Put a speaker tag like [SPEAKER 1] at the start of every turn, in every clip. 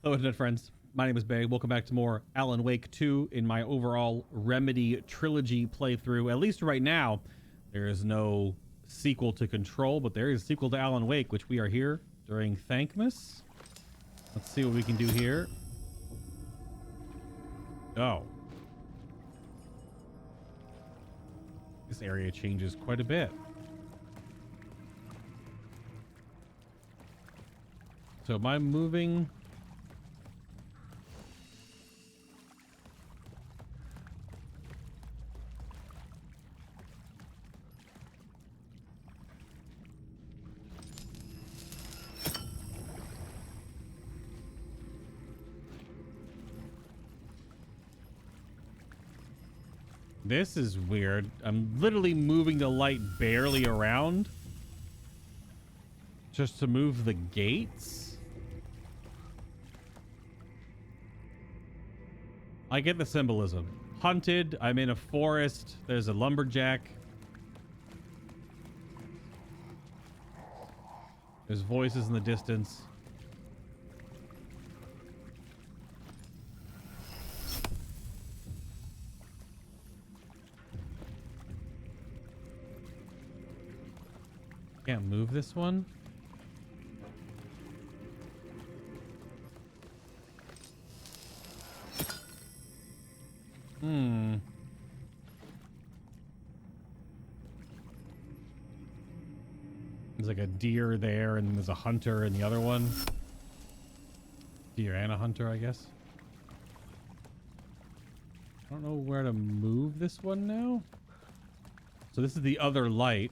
[SPEAKER 1] Hello, internet friends. My name is Bay. Welcome back to more Alan Wake 2 in my overall Remedy trilogy playthrough. At least right now, there is no sequel to Control, but there is a sequel to Alan Wake, which we are here during Thankmas. Let's see what we can do here. Oh. This area changes quite a bit. So am I moving? This is weird. I'm literally moving the light barely around just to move the gates. I get the symbolism. Hunted. I'm in a forest. There's a lumberjack. There's voices in the distance. Can't move this one. There's like a deer there, and there's a hunter in the other one. Deer and a hunter, I guess. I don't know where to move this one now. So this is the other light.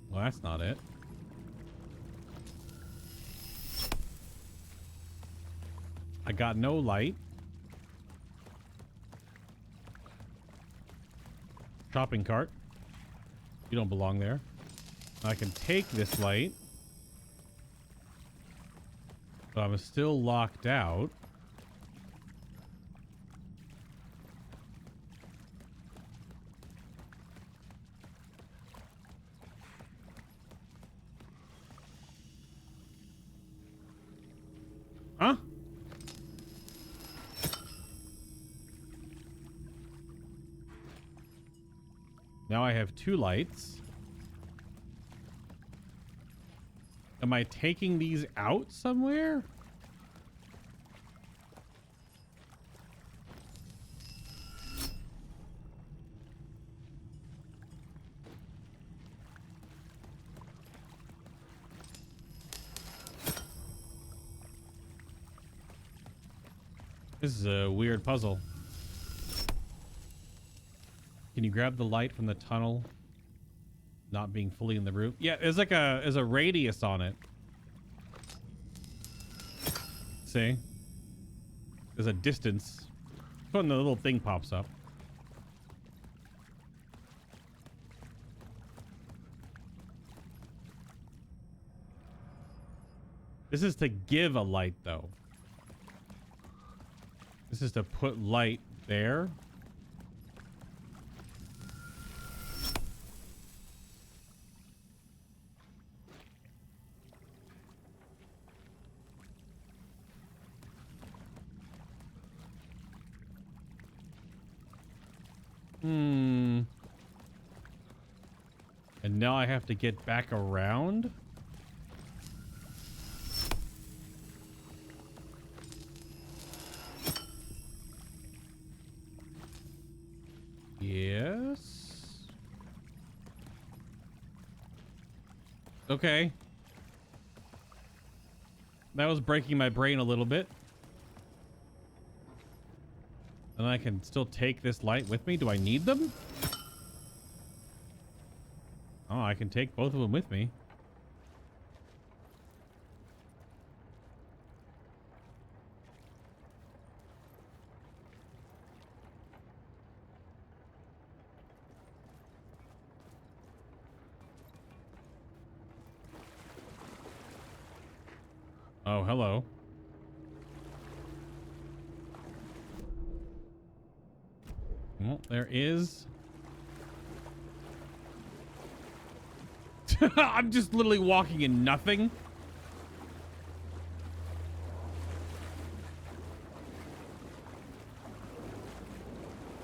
[SPEAKER 1] Well, that's not it. I got no light. Shopping cart. You don't belong there. I can take this light. But I'm still locked out. Huh? Now I have two lights. Am I taking these out somewhere? This is a weird puzzle. Can you grab the light from the tunnel? Not being fully in the room. Yeah, there's like there's a radius on it. See? There's a distance. When the little thing pops up. This is to give a light, though. This is to put light there. And now I have to get back around. Yes. Okay. That was breaking my brain a little bit. And I can still take this light with me. Do I need them? Oh, I can take both of them with me. Oh, hello. Well, there is. I'm just literally walking in nothing.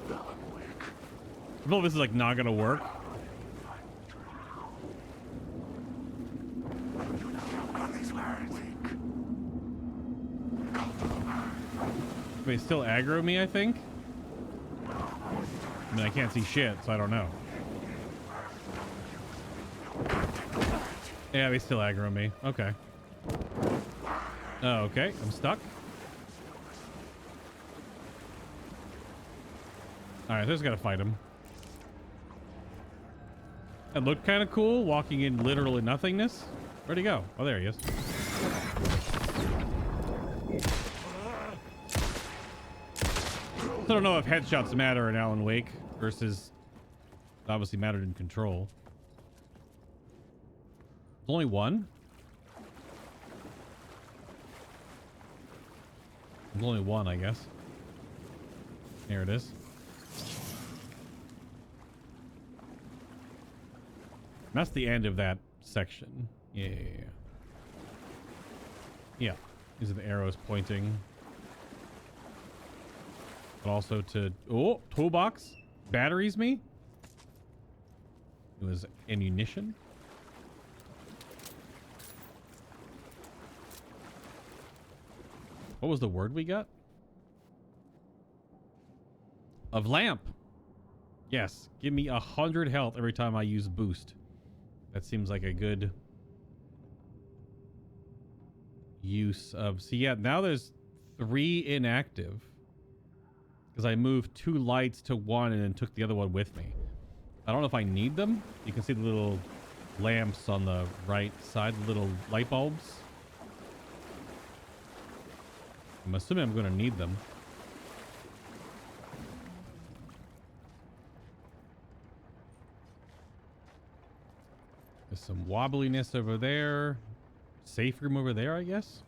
[SPEAKER 1] I feel this is like not gonna work. They still aggro me, I think. I mean, I can't see shit, so I don't know. Yeah, they still aggro me. Okay. Oh, okay. I'm stuck. Alright, so I just gotta fight him. That looked kind of cool, walking in literally nothingness. Where'd he go? Oh, there he is. I don't know if headshots matter in Alan Wake versus obviously mattered in Control. There's only one? There's only one, I guess. Here it is. That's the end of that section. Yeah. Yeah. These are the arrows pointing. But also to... Oh, toolbox. Batteries me. It was ammunition. What was the word we got? Of lamp. Yes. Give me 100 health every time I use boost. That seems like a good use of... See, yeah, now there's 3 inactive. Because I moved 2 lights to 1 and then took the other one with me. I don't know if I need them. You can see the little lamps on the right side, the little light bulbs. I'm assuming I'm going to need them. There's some wobbliness over there. Safe room over there, I guess.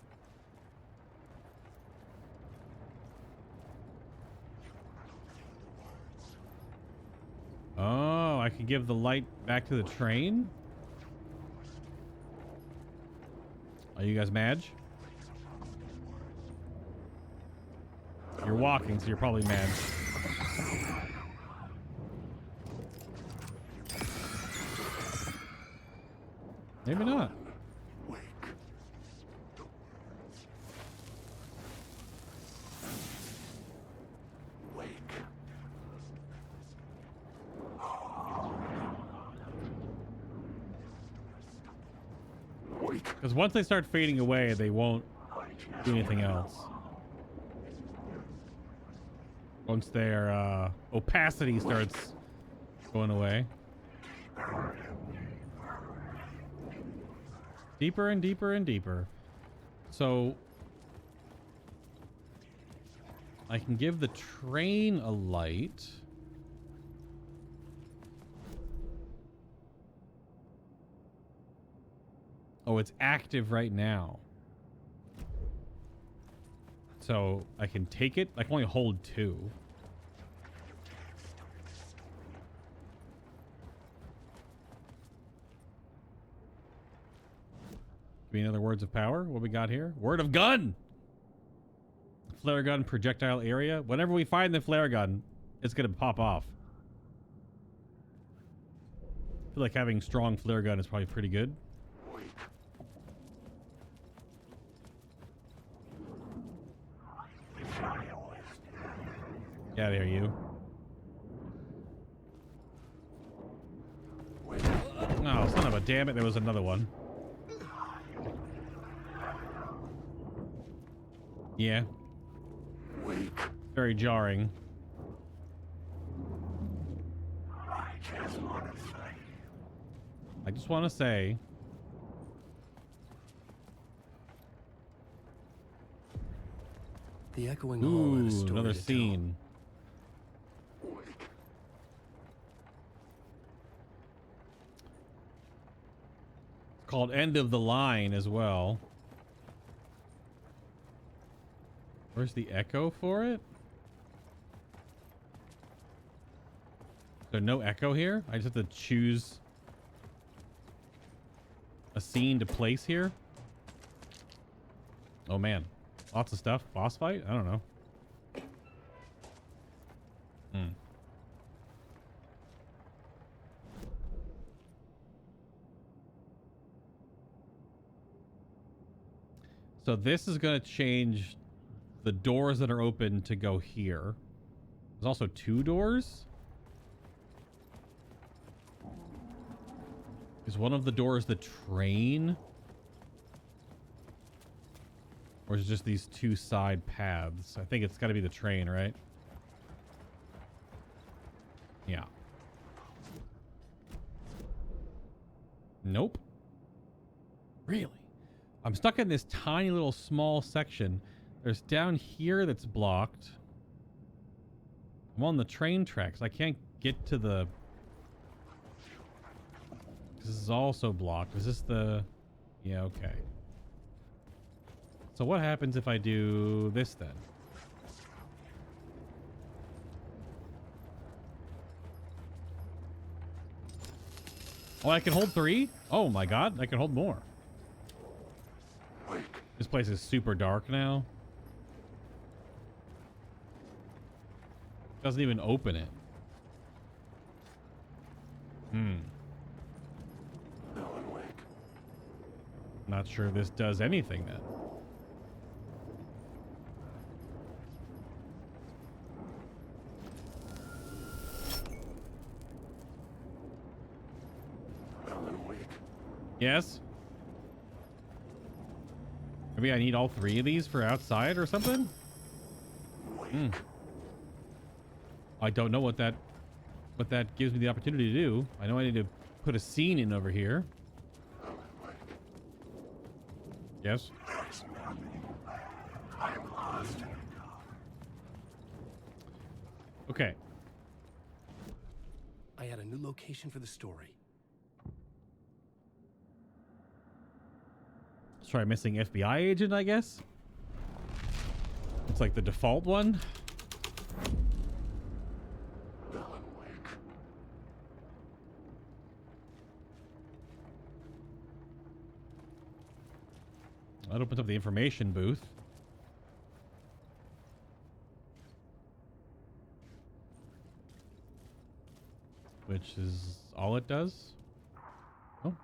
[SPEAKER 1] Oh, I can give the light back to the train? Are you guys Madge? You're walking, so you're probably mad. Maybe not. Because once they start fading away, they won't do anything else. Once their opacity starts going away. Deeper and deeper and deeper. So I can give the train a light. Oh, it's active right now. So I can take it. I can only hold 2. Give me another words of power. What we got here? Word of gun. Flare gun projectile area. Whenever we find the flare gun, it's gonna pop off. I feel like having strong flare gun is probably pretty good. Get out of here, you. Oh, son of a damn it, there was another one. Yeah. Very jarring. I just want to say...
[SPEAKER 2] The echoing hall had a story
[SPEAKER 1] another
[SPEAKER 2] to
[SPEAKER 1] scene. It's called End of the Line as well. Where's the echo for it? So no echo here? I just have to choose a scene to place here? Oh man. Lots of stuff. Boss fight? I don't know. So this is going to change the doors that are open to go here. There's also 2 doors. Is one of the doors the train? Or is it just these 2 side paths? I think it's got to be the train, right? Yeah. Nope. Really? I'm stuck in this tiny little small section. There's down here that's blocked. I'm on the train tracks. I can't get to the... This is also blocked. Is this the... Yeah, okay. So what happens if I do this then? Oh, I can hold 3? Oh my god, I can hold more. This place is super dark now. Doesn't even open it. Not sure this does anything then. Yes? Maybe I need all 3 of these for outside or something? I don't know what that gives me the opportunity to do. I know I need to put a scene in over here. Yes? Okay.
[SPEAKER 2] I had a new location for the story.
[SPEAKER 1] Let's try missing FBI agent, I guess. It's like the default one. That opens up the information booth. Which is all it does. Oh.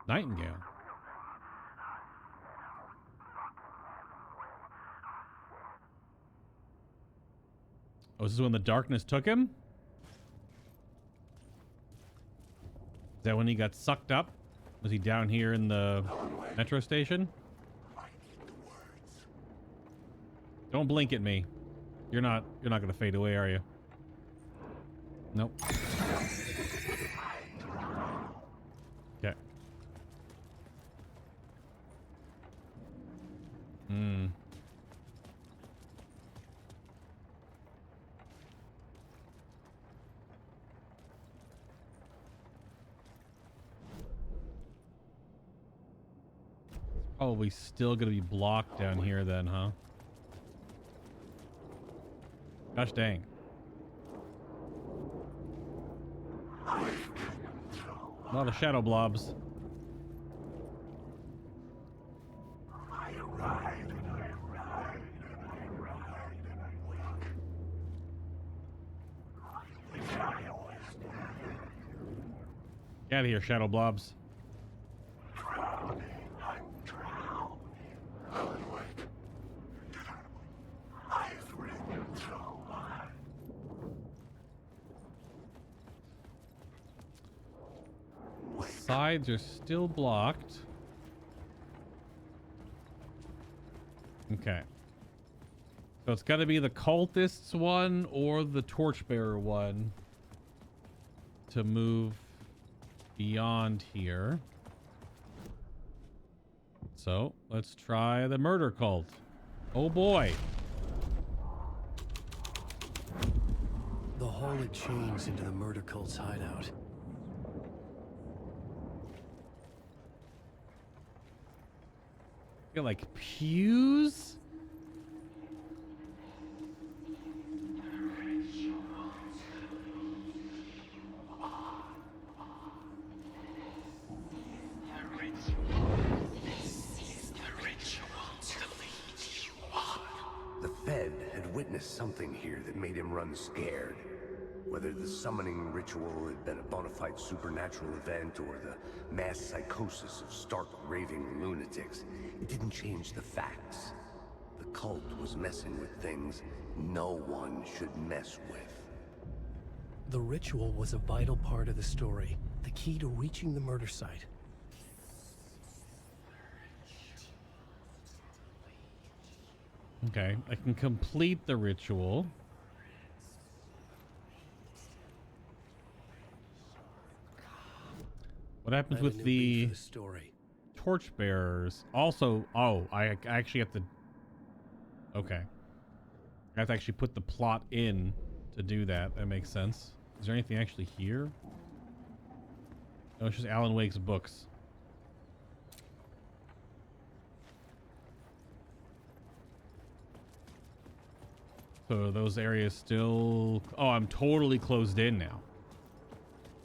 [SPEAKER 1] Nightingale. Oh, is this when the darkness took him? Is that when he got sucked up? Was he down here in the metro station? Don't blink at me. You're not gonna fade away, are you? Nope. Okay. Probably still gonna be blocked down here then, huh? Gosh dang. A lot of shadow blobs. Get out of here, shadow blobs. Sides are still blocked. Okay. So it's got to be the cultists one or the torchbearer one to move beyond here. So let's try the murder cult. Oh boy.
[SPEAKER 2] The hole had changed into the murder cult's hideout.
[SPEAKER 1] Got like pews
[SPEAKER 3] witnessed something here that made him run scared. Whether the summoning ritual had been a bona fide supernatural event or the mass psychosis of stark raving lunatics, it didn't change the facts. The cult was messing with things no one should mess with.
[SPEAKER 2] The ritual was a vital part of the story, the key to reaching the murder site.
[SPEAKER 1] Okay, I can complete the ritual. What happens with the
[SPEAKER 2] story?
[SPEAKER 1] torchbearers? Also, oh, I actually have to. Okay, I have to actually put the plot in to do that. That makes sense. Is there anything actually here? No, it's just Alan Wake's books. So those areas still... Oh, I'm totally closed in now.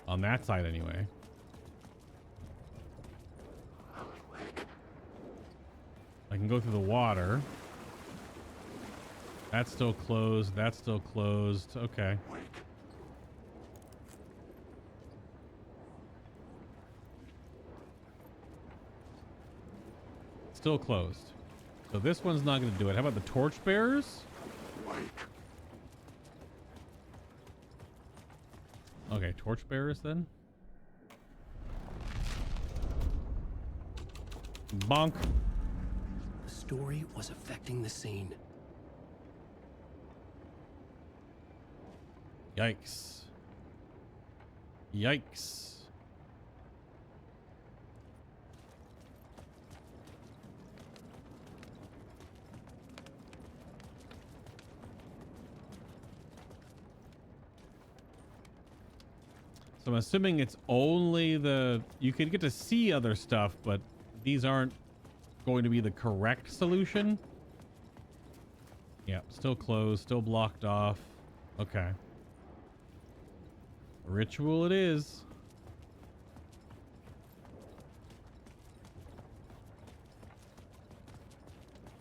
[SPEAKER 1] On that side, anyway. I can go through the water. That's still closed. That's still closed. Okay. Still closed. So this one's not going to do it. How about the torchbearers? Okay, torchbearers then. Bonk.
[SPEAKER 2] The story was affecting the scene.
[SPEAKER 1] Yikes. Yikes. So I'm assuming it's only the... You could get to see other stuff, but these aren't going to be the correct solution. Yeah, still closed, still blocked off. Okay. Ritual it is.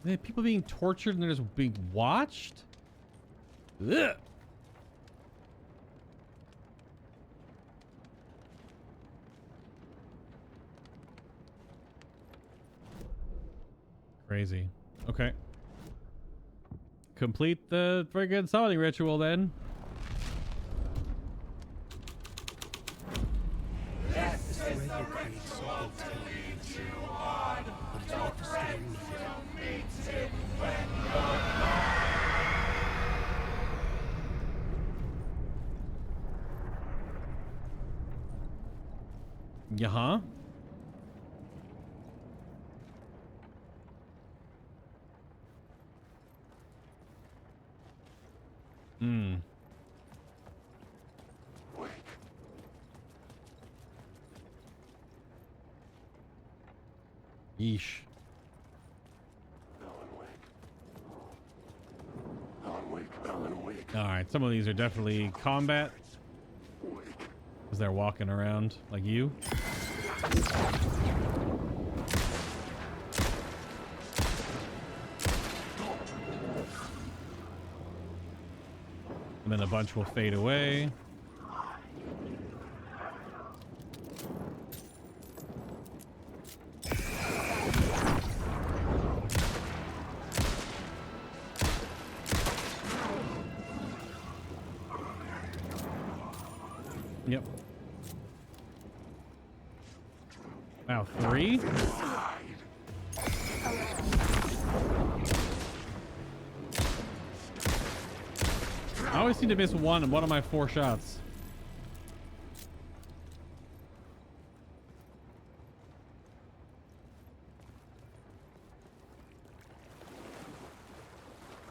[SPEAKER 1] Man, people being tortured and they're just being watched? Ugh. Crazy. Okay. Complete the friggin' summoning ritual then. Yeah-huh. Hmm. Yeesh.
[SPEAKER 3] Alan Wake.
[SPEAKER 1] All right, some of these are definitely combat because they're walking around like you. And then a bunch will fade away. Yep. Wow, 3? I always seem to miss one of my 4 shots.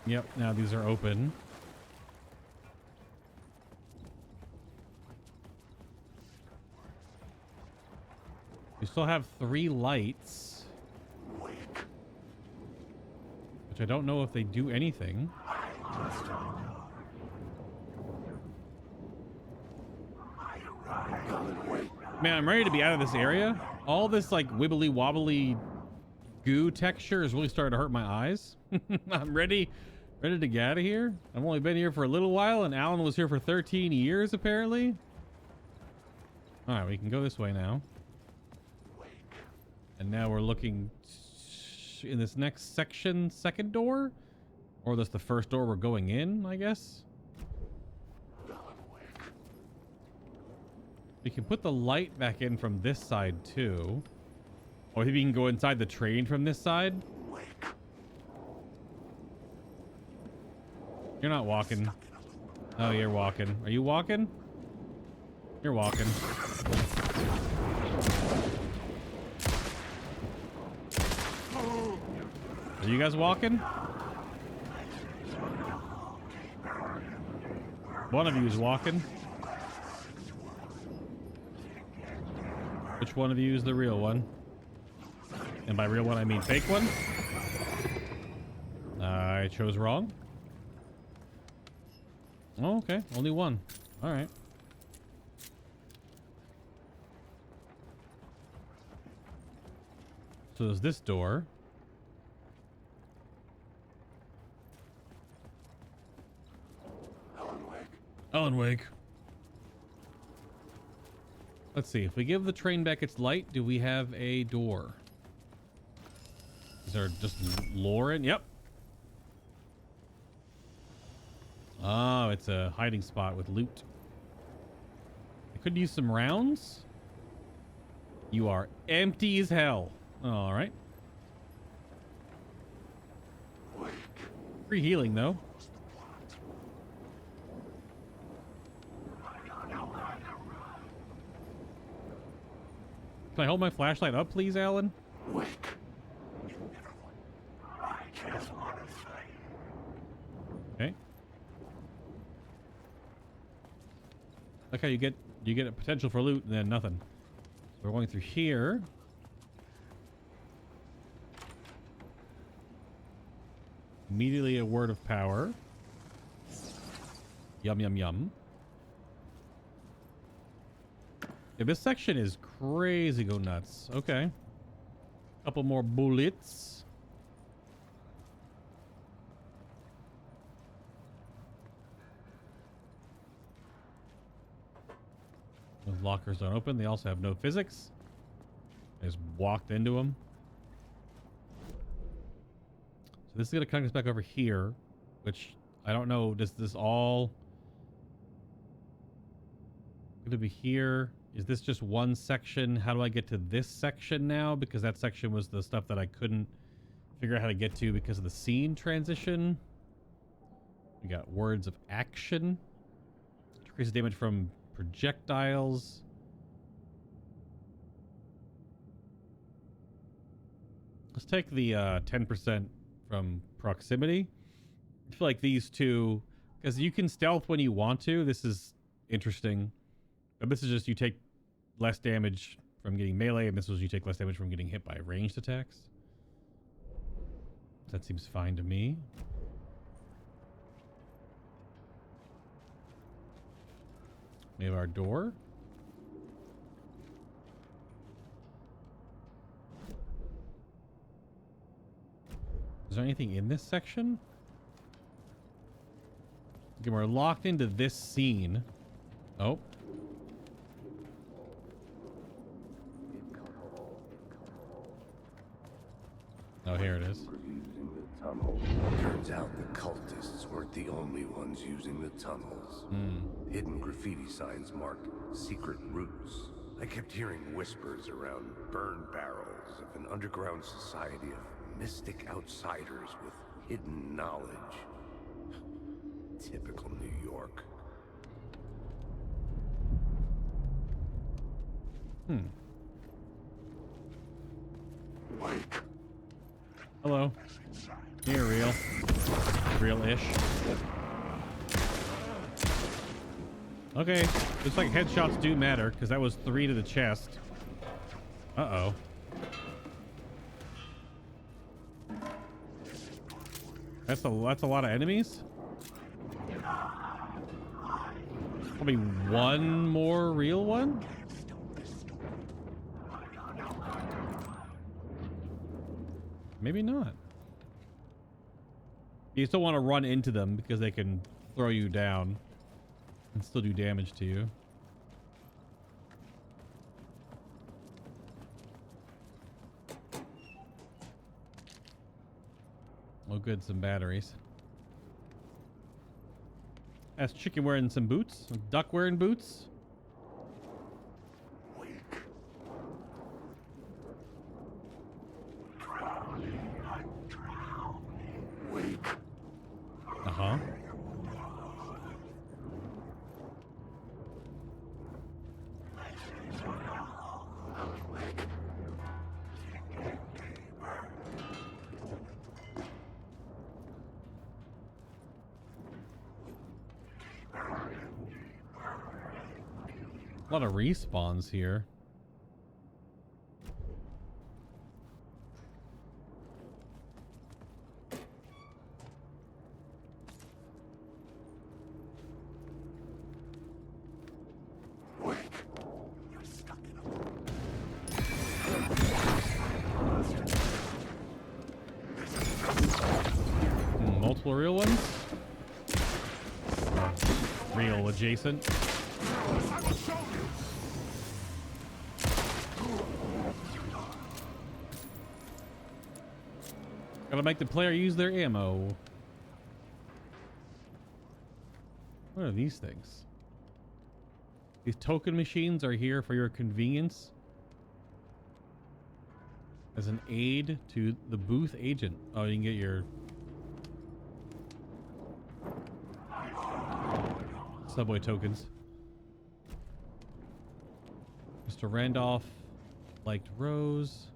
[SPEAKER 1] Yep, now these are open. We still have 3 lights, which I don't know if they do anything. Man, I'm ready to be out of this area. All this like wibbly wobbly goo texture is really starting to hurt my eyes. I'm ready Ready to get out of here? I've only been here for a little while, and Alan was here for 13 years, apparently. All right, we can go this way now. And now we're looking in this next section, second door? Or that's the first door we're going in, I guess? We can put the light back in from this side, too. Or maybe we can go inside the train from this side. You're not walking. Oh, you're walking. Are you walking? You're walking. Are you guys walking? One of you is walking. Which one of you is the real one? And by real one, I mean fake one. I chose wrong. Oh, okay. Only one. All right. So there's this door. Alan Wake. Let's see. If we give the train back its light, do we have a door? Is there just lore in? Yep. Oh, it's a hiding spot with loot. I could use some rounds. You are empty as hell. All right. Free healing, though. Can I hold my flashlight up, please, Alan?
[SPEAKER 3] Wake. You never would. I just want to say.
[SPEAKER 1] Okay. Like how you get a potential for loot and then nothing. So we're going through here. Immediately a word of power. Yum yum yum. Yeah, this section is crazy go nuts. Okay. Couple more bullets. Those lockers don't open. They also have no physics. I just walked into them. So this is going to connect us back over here, which I don't know. Does this all going to be here? Is this just one section? How do I get to this section now? Because that section was the stuff that I couldn't figure out how to get to because of the scene transition. We got words of action. Decreases damage from projectiles. Let's take the 10% from proximity. I feel like these two, because you can stealth when you want to. This is interesting. But this is just you take less damage from getting melee, and this was you take less damage from getting hit by ranged attacks. That seems fine to me. We have our door. Is there anything in this section? Okay, we're locked into this scene. Oh. Oh, here it is.
[SPEAKER 3] Turns out the cultists weren't the only ones using the tunnels. Hidden graffiti signs marked secret routes. I kept hearing whispers around burn barrels of an underground society of mystic outsiders with hidden knowledge. Typical New York.
[SPEAKER 4] Wake.
[SPEAKER 1] Hello. You're real. Real-ish. Okay. Looks like headshots do matter, because that was 3 to the chest. Uh-oh. That's a lot of enemies? Probably one more real one? Maybe not. You still want to run into them because they can throw you down and still do damage to you. Oh good, some batteries. That's chicken wearing some boots. Duck wearing boots. Uh-huh. A lot of respawns here. Multiple real ones? Real adjacent. Gotta make the player use their ammo. What are these things? These token machines are here for your convenience as an aid to the booth agent. Oh, you can get your subway tokens. Mr. Randolph liked Rose.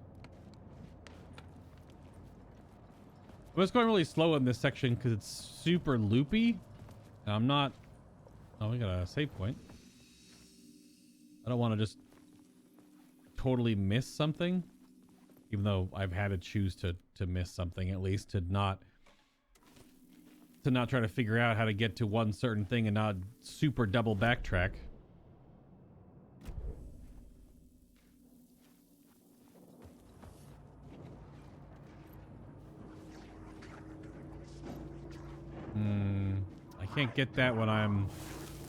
[SPEAKER 1] I'm just going really slow in this section because it's super loopy. And I'm not... Oh, we got a save point. I don't want to just totally miss something. Even though I've had to choose to miss something, at least to not try to figure out how to get to one certain thing and not super double backtrack. I can't get that when I'm...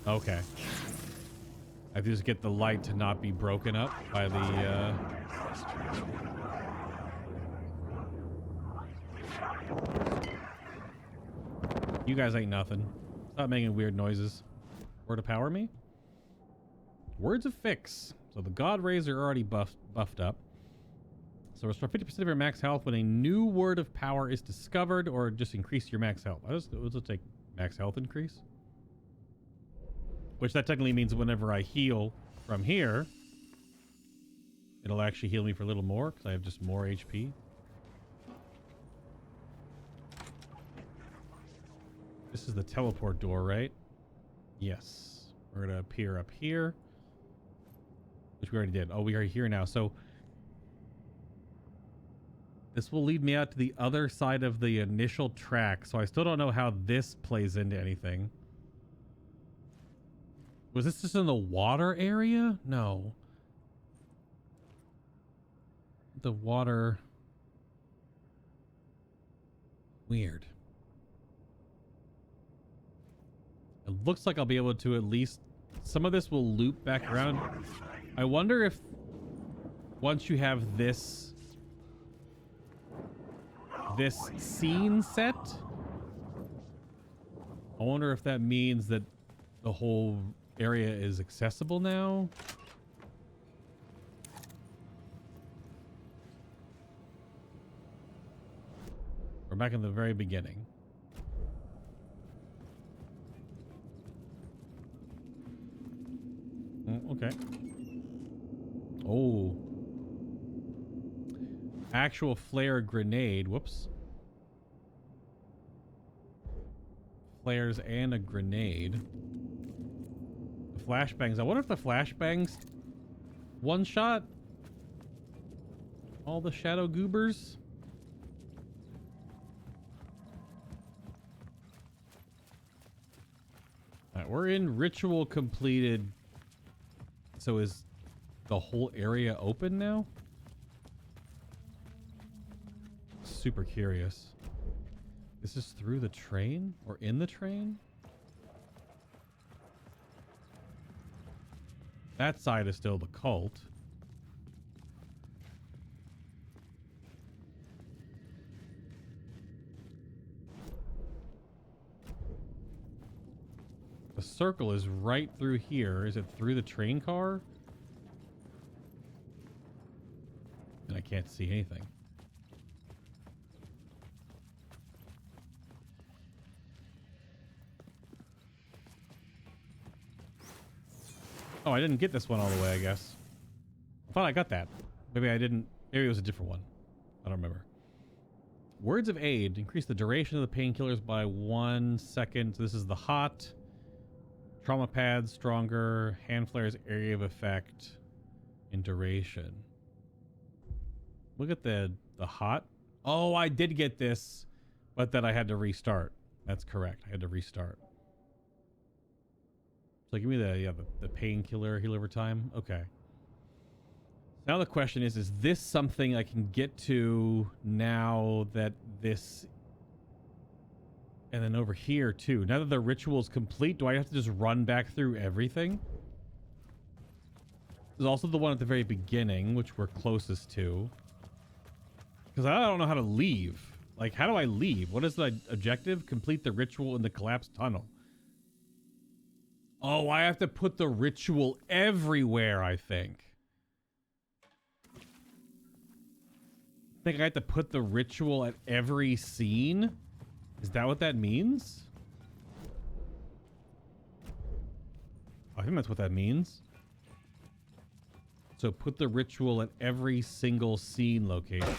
[SPEAKER 1] Okay. I have to just get the light to not be broken up by the, You guys ain't nothing. Stop making weird noises. Word to power me? Words of fix. So the God Rays are already buffed up. So restore 50% of your max health when a new word of power is discovered, or just increase your max health. Let's take max health increase. Which that technically means whenever I heal from here, it'll actually heal me for a little more because I have just more HP. This is the teleport door, right? Yes. We're going to appear up here. Which we already did. Oh, we are here now. So this will lead me out to the other side of the initial track. So I still don't know how this plays into anything. Was this just in the water area? No. The water... Weird. It looks like I'll be able to at least... Some of this will loop back around. I wonder if once you have this scene set, I wonder if that means that the whole area is accessible now. We're back in the very beginning. Okay. Oh. Actual flare grenade. Whoops. Flares and a grenade. The flashbangs. I wonder if the flashbangs one shot all the shadow goobers. All right, we're in ritual completed. So is the whole area open now? Super curious. This is through the train or in the train? That side is still the cult. The circle is right through here. Is it through the train car? And I can't see anything. Oh, I didn't get this one all the way, I guess. I thought I got that. Maybe I didn't. Maybe it was a different one. I don't remember. Words of aid. Increase the duration of the painkillers by 1 second. So this is the hot. Trauma pads, stronger. Hand flares, area of effect, and duration. Look at the hot. Oh, I did get this, but then I had to restart. That's correct. I had to restart. So give me the painkiller heal over time. Okay. Now the question is this something I can get to now that this... And then over here too. Now that the ritual is complete, do I have to just run back through everything? There's also the one at the very beginning, which we're closest to. Because I don't know how to leave. Like, how do I leave? What is the objective? Complete the ritual in the collapsed tunnel. Oh, I have to put the ritual everywhere, I think. I think I have to put the ritual at every scene? Is that what that means? I think that's what that means. So put the ritual at every single scene location.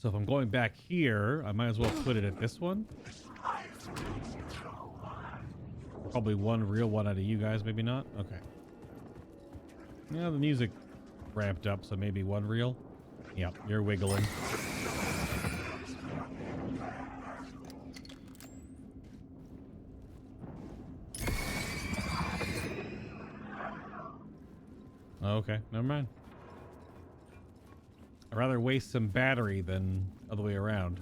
[SPEAKER 1] So if I'm going back here, I might as well put it at this one. Probably one real one out of you guys, maybe not? Okay. Yeah, the music ramped up, so maybe one real. Yep, you're wiggling. Okay, never mind. I'd rather waste some battery than other way around.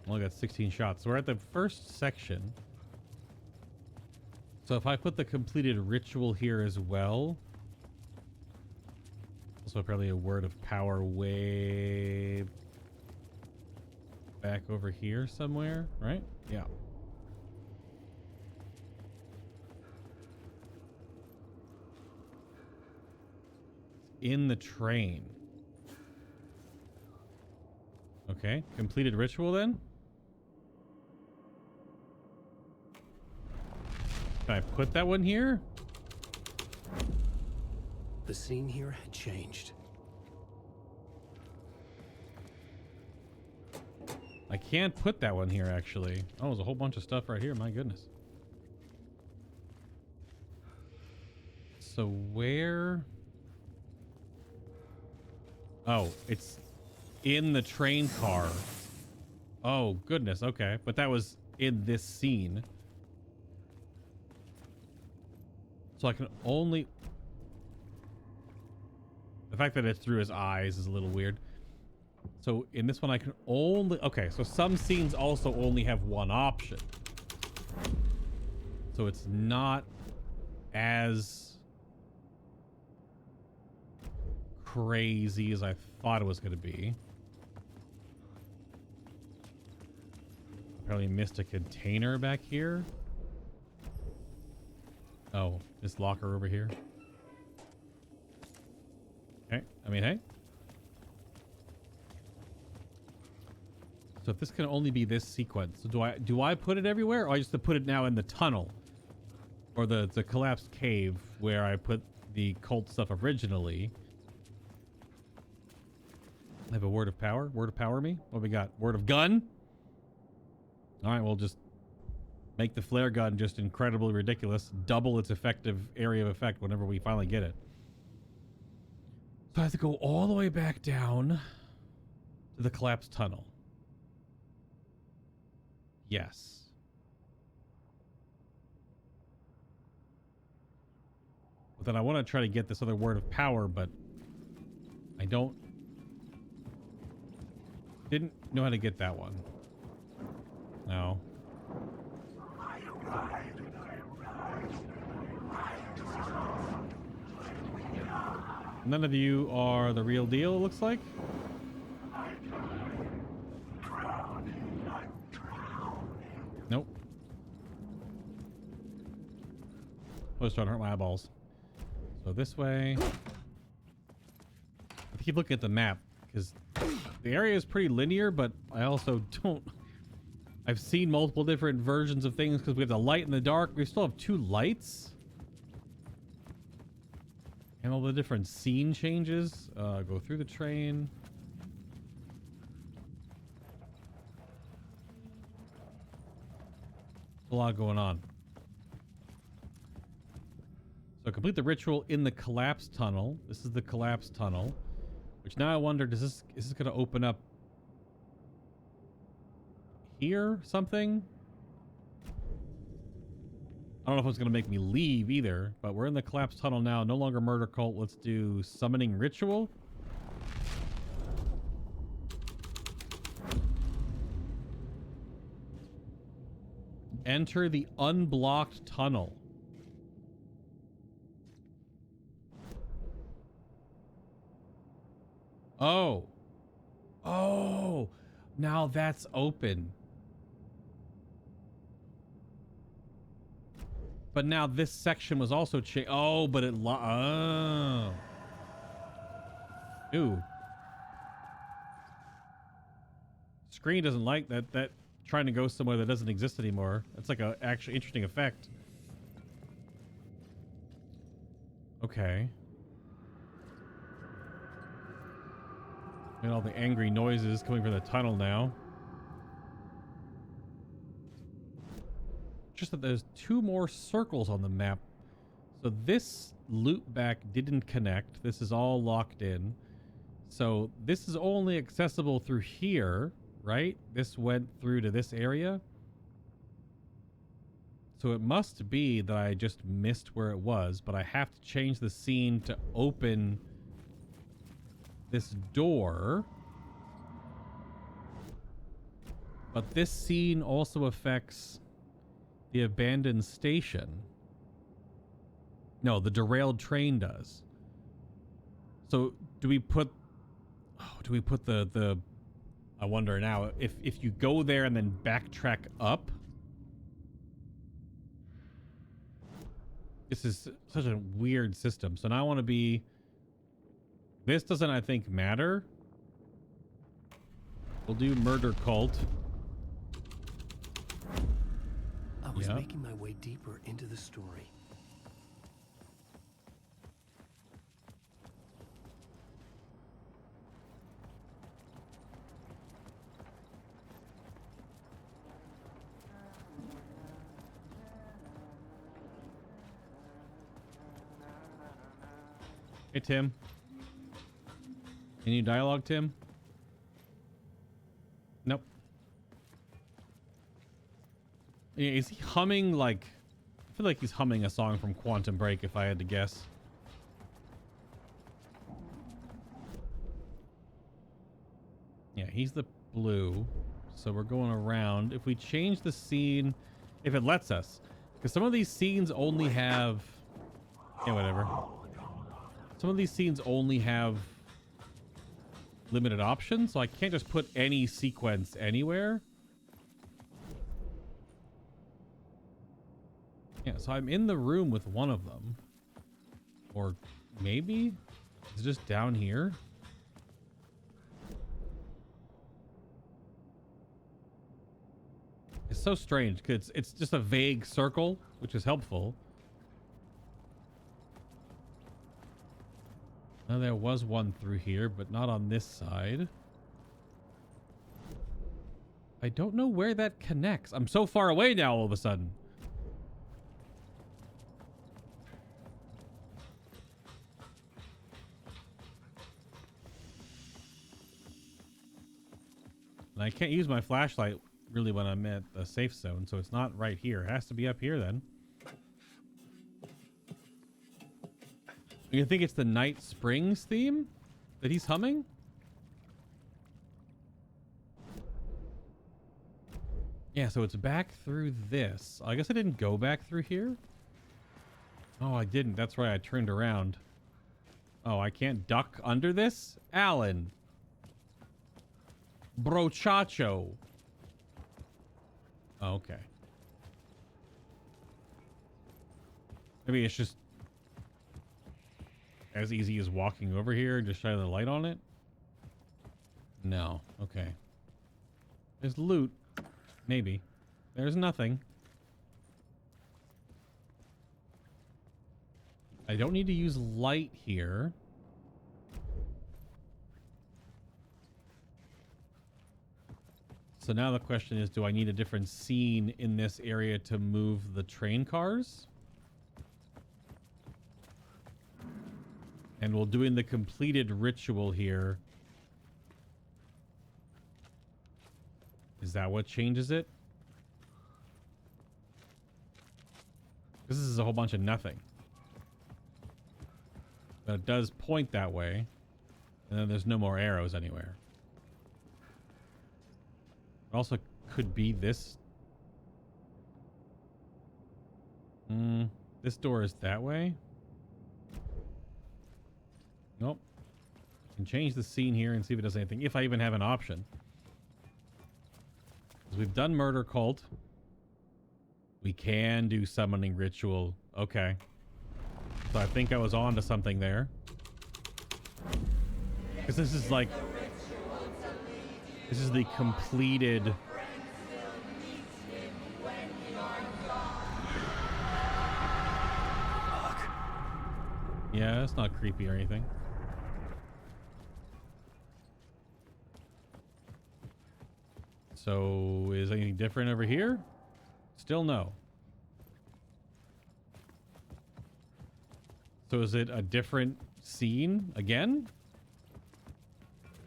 [SPEAKER 1] Only got 16 shots. So we're at the first section. So if I put the completed ritual here as well. Also probably a word of power way back over here somewhere, right? Yeah. In the train. Okay, completed ritual then? Can I put that one here?
[SPEAKER 2] The scene here had changed.
[SPEAKER 1] I can't put that one here, actually. Oh, there's a whole bunch of stuff right here. My goodness. So where... Oh, it's in the train car. Oh, goodness. Okay. But that was in this scene. So I can only... The fact that it's through his eyes is a little weird. So in this one, I can only... Okay, so some scenes also only have one option. So it's not as crazy as I thought it was going to be. Apparently missed a container back here. Oh, this locker over here. Okay, I mean, hey. So if this can only be this sequence, so do I put it everywhere, or I just put it now in the tunnel, or the collapsed cave where I put the cult stuff originally? I have a word of power. Word of power me. What we got? Word of gun. All right, we'll just make the flare gun just incredibly ridiculous. Double its effective area of effect whenever we finally get it. So I have to go all the way back down to the collapsed tunnel. Yes. But then I want to try to get this other word of power, but I don't Didn't know how to get that one. No. None of you are the real deal, it looks like. Nope. I was trying to hurt my eyeballs. So this way. I keep looking at the map because the area is pretty linear, but I also don't. I've seen multiple different versions of things because we have the light and the dark. We still have 2 lights. And all the different scene changes. Go through the train. A lot going on. So complete the ritual in the collapse tunnel. This is the collapse tunnel. Which now I wonder, is this going to open up here? Something? I don't know if it's going to make me leave either, but we're in the collapse tunnel now. No longer murder cult. Let's do summoning ritual. Enter the unblocked tunnel. Oh. Oh. Now that's open. But now this section was also changed. Oh, but it oh. Ooh. Screen doesn't like that trying to go somewhere that doesn't exist anymore. That's like a actually interesting effect. Okay. And all the angry noises coming from the tunnel now. Just that there's 2 more circles on the map. So this loop back didn't connect. This is all locked in. So this is only accessible through here, right? This went through to this area. So it must be that I just missed where it was, but I have to change the scene to open this door. But this scene also affects the abandoned station. No, the derailed train does. So do we put the I wonder now if you go there and then backtrack up. This is such a weird system. So now I want to be, this doesn't, I think, matter. We'll do murder cult.
[SPEAKER 2] I was making my way deeper into the story.
[SPEAKER 1] Hey, Tim. Any dialogue, Tim? Nope. Yeah, is he humming like... I feel like he's humming a song from Quantum Break if I had to guess. Yeah, he's the blue. So we're going around. If we change the scene... If it lets us. Because some of these scenes only have... Yeah, whatever. Some of these scenes only have limited options, so I can't just put any sequence anywhere. Yeah, so I'm in the room with one of them. Or maybe it's just down here. It's so strange because it's just a vague circle, which is helpful. Now there was one through here, but not on this side. I don't know where that connects. I'm so far away now all of a sudden. And I can't use my flashlight really when I'm at the safe zone, so it's not right here. It has to be up here then. You think it's the Night Springs theme that he's humming? Yeah, so it's back through this. I guess I didn't go back through here. Oh, I didn't. That's right. I turned around. Oh, I can't duck under this? Alan. Brochacho. Oh, okay. Maybe it's just as easy as walking over here and just shine the light on it? No. Okay. There's loot. Maybe. There's nothing. I don't need to use light here. So now the question is, do I need a different scene in this area to move the train cars? And we'll doing the completed ritual here. Is that what changes it? This is a whole bunch of nothing. But it does point that way. And then there's no more arrows anywhere. It also could be this. This door is that way. Nope. I can change the scene here and see if it does anything. If I even have an option. Because we've done murder cult. We can do summoning ritual. Okay. So I think I was on to something there. Because this is like... This is the completed... Yeah, it's not creepy or anything. So, is anything different over here? Still no. So is it a different scene again?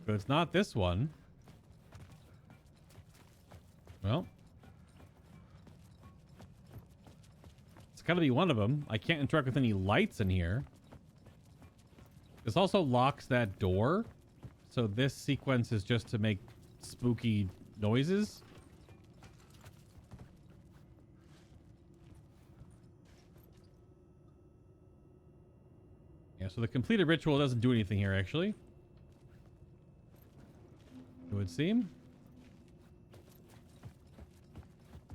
[SPEAKER 1] But it's not this one. Well. It's gotta be one of them. I can't interact with any lights in here. This also locks that door. So this sequence is just to make spooky noises. Yeah, so the completed ritual doesn't do anything here, actually. It would seem.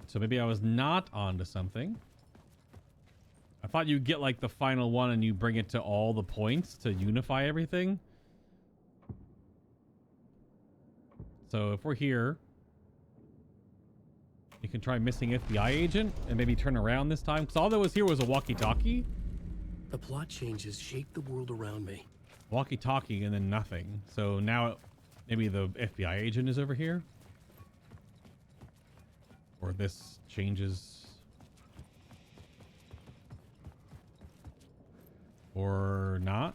[SPEAKER 1] So maybe I was not onto something. I thought you'd get like the final one and you bring it to all the points to unify everything. So if we're here, you can try missing FBI agent and maybe turn around this time. Because all that was here was a walkie-talkie.
[SPEAKER 2] The plot changes shape the world around me.
[SPEAKER 1] Walkie-talkie and then nothing. So now maybe the FBI agent is over here. Or this changes. Or not.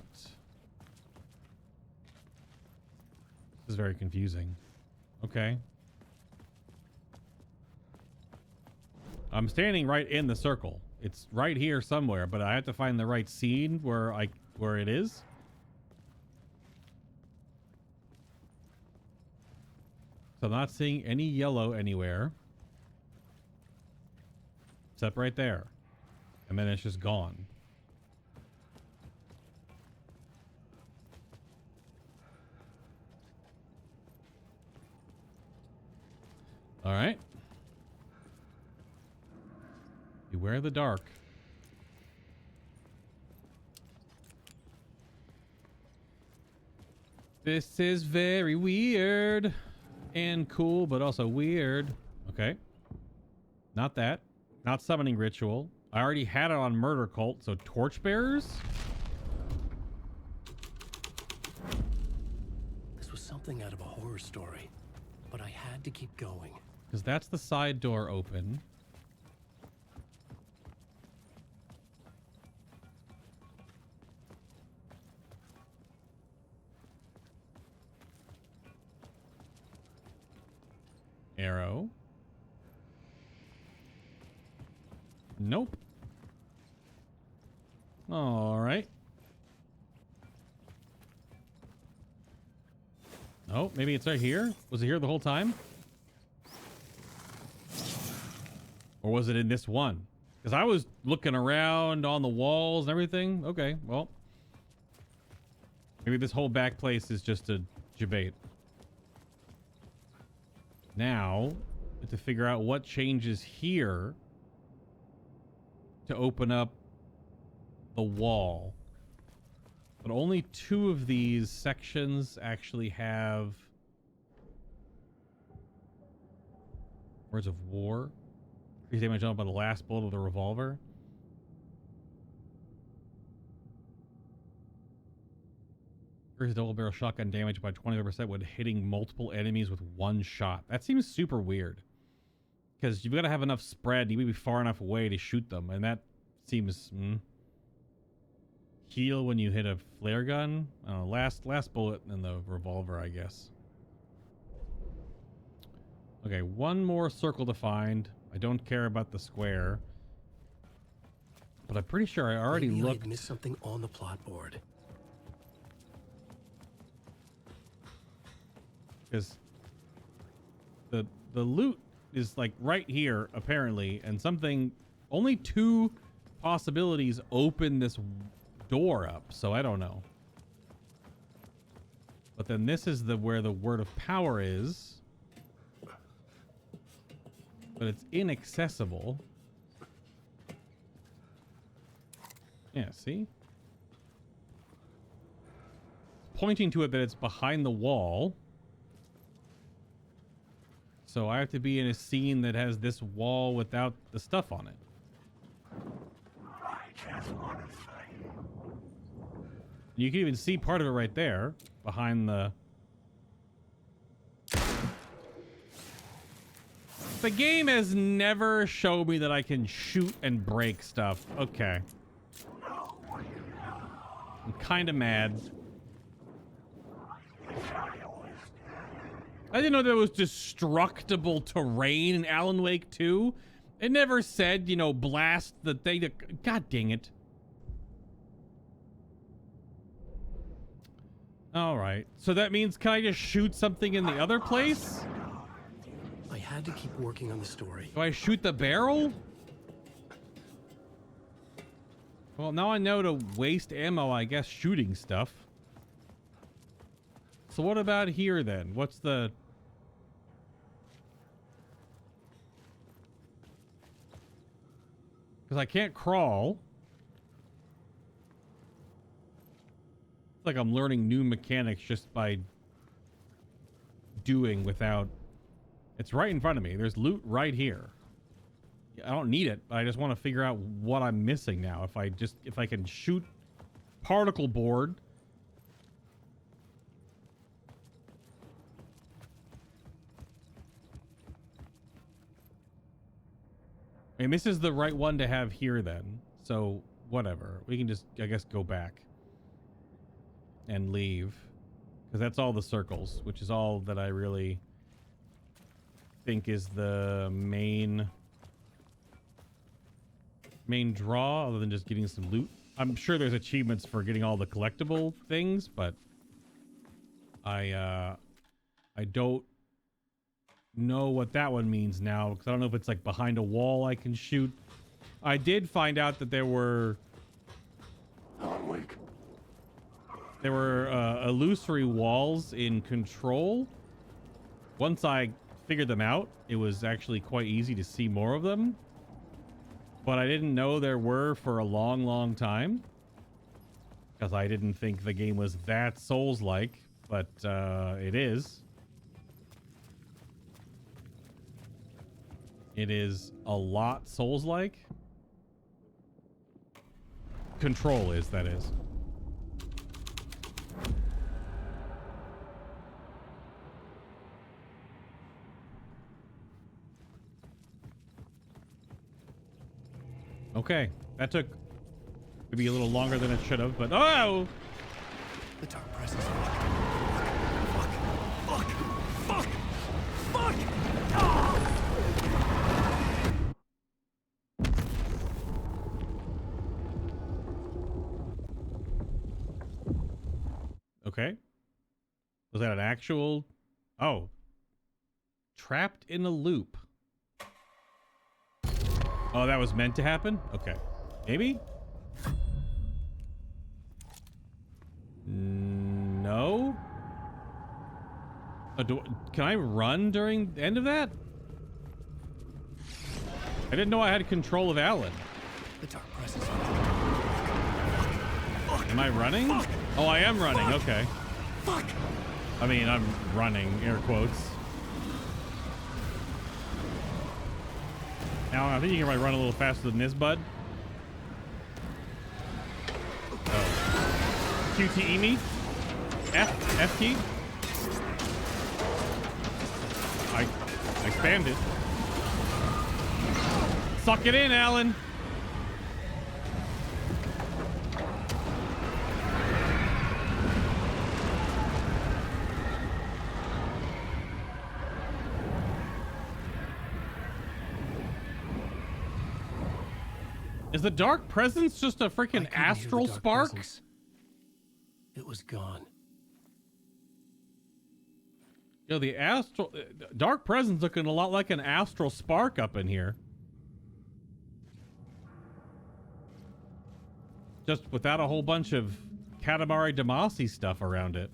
[SPEAKER 1] This is very confusing. Okay. I'm standing right in the circle. It's right here somewhere, but I have to find the right scene where it is. So I'm not seeing any yellow anywhere. Except right there. And then it's just gone. All right. Beware the dark. This is very weird and cool, but also weird. Okay. Not that. Not summoning ritual. I already had it on murder cult, so torchbearers?
[SPEAKER 2] This was something out of a horror story, but I had to keep going.
[SPEAKER 1] Because that's the side door open. Arrow. Nope. All right. Oh, maybe it's right here. Was it here the whole time? Or was it in this one? Because I was looking around on the walls and everything. Okay, well. Maybe this whole back place is just a debate. Now, to figure out what changes here to open up the wall. But only 2 of these sections actually have words of war. Increase damage on by the last bullet of the revolver. Increase double barrel shotgun damage by 25% when hitting multiple enemies with 1 shot. That seems super weird. Because you've got to have enough spread. You need to be far enough away to shoot them. And that seems... Heal when you hit a flare gun. I don't know, last bullet in the revolver, I guess. Okay, 1 more circle to find. I don't care about the square. But I'm pretty sure I already looked.
[SPEAKER 2] I missed something on the plot board.
[SPEAKER 1] Because the loot is like right here, apparently, and something... Only 2 possibilities open this door up, so I don't know. But then this is where the word of power is. But it's inaccessible. Yeah, see? Pointing to it that it's behind the wall. So I have to be in a scene that has this wall without the stuff on it.
[SPEAKER 3] I just want to fight.
[SPEAKER 1] You can even see part of it right there, behind the... The game has never showed me that I can shoot and break stuff. Okay. I'm kind of mad. I didn't know there was destructible terrain in Alan Wake 2. It never said, you know, blast the thing. God dang it. All right. So that means, can I just shoot something in the other place?
[SPEAKER 2] I had to keep working on the story.
[SPEAKER 1] Do I shoot the barrel? Well, now I know to waste ammo, I guess, shooting stuff. So what about here, then? What's the... Because I can't crawl. It's like I'm learning new mechanics just by doing without... It's right in front of me. There's loot right here. I don't need it, but I just want to figure out what I'm missing now. If I can shoot particle board. I mean, this is the right one to have here then. So, whatever. We can just, I guess, go back. And leave. Because that's all the circles, which is all that I really think is the main draw, other than just getting some loot. I'm sure there's achievements for getting all the collectible things, but I don't know what that one means now, because I don't know if it's like behind a wall I can shoot. I did find out that there were illusory walls in Control. Once I figured them out, it was actually quite easy to see more of them. But I didn't know there were for a long time. Because I didn't think the game was that Souls-like. But it is. It is a lot Souls-like. Control is, that is. Okay, that took maybe a little longer than it should have, but oh!
[SPEAKER 2] The dark presence. Fuck! Fuck! Fuck! Fuck! Ah!
[SPEAKER 1] Okay. Was that an actual... Oh. Trapped in a loop. Oh, that was meant to happen? Okay. Maybe? No? Can I run during the end of that? I didn't know I had control of Alan.
[SPEAKER 2] The dark presence.
[SPEAKER 1] Am I running? Oh, I am running. Okay.
[SPEAKER 2] Fuck!
[SPEAKER 1] I mean, I'm running, air quotes. Now, I think you can probably run a little faster than this, bud. Oh. QTE me? F key? I spammed it. Suck it in, Alan. Is the dark presence just a freaking astral spark?
[SPEAKER 2] Presence. It was gone.
[SPEAKER 1] Yo, the astral dark presence looking a lot like an astral spark up in here. Just without a whole bunch of Katamari Damacy stuff around it.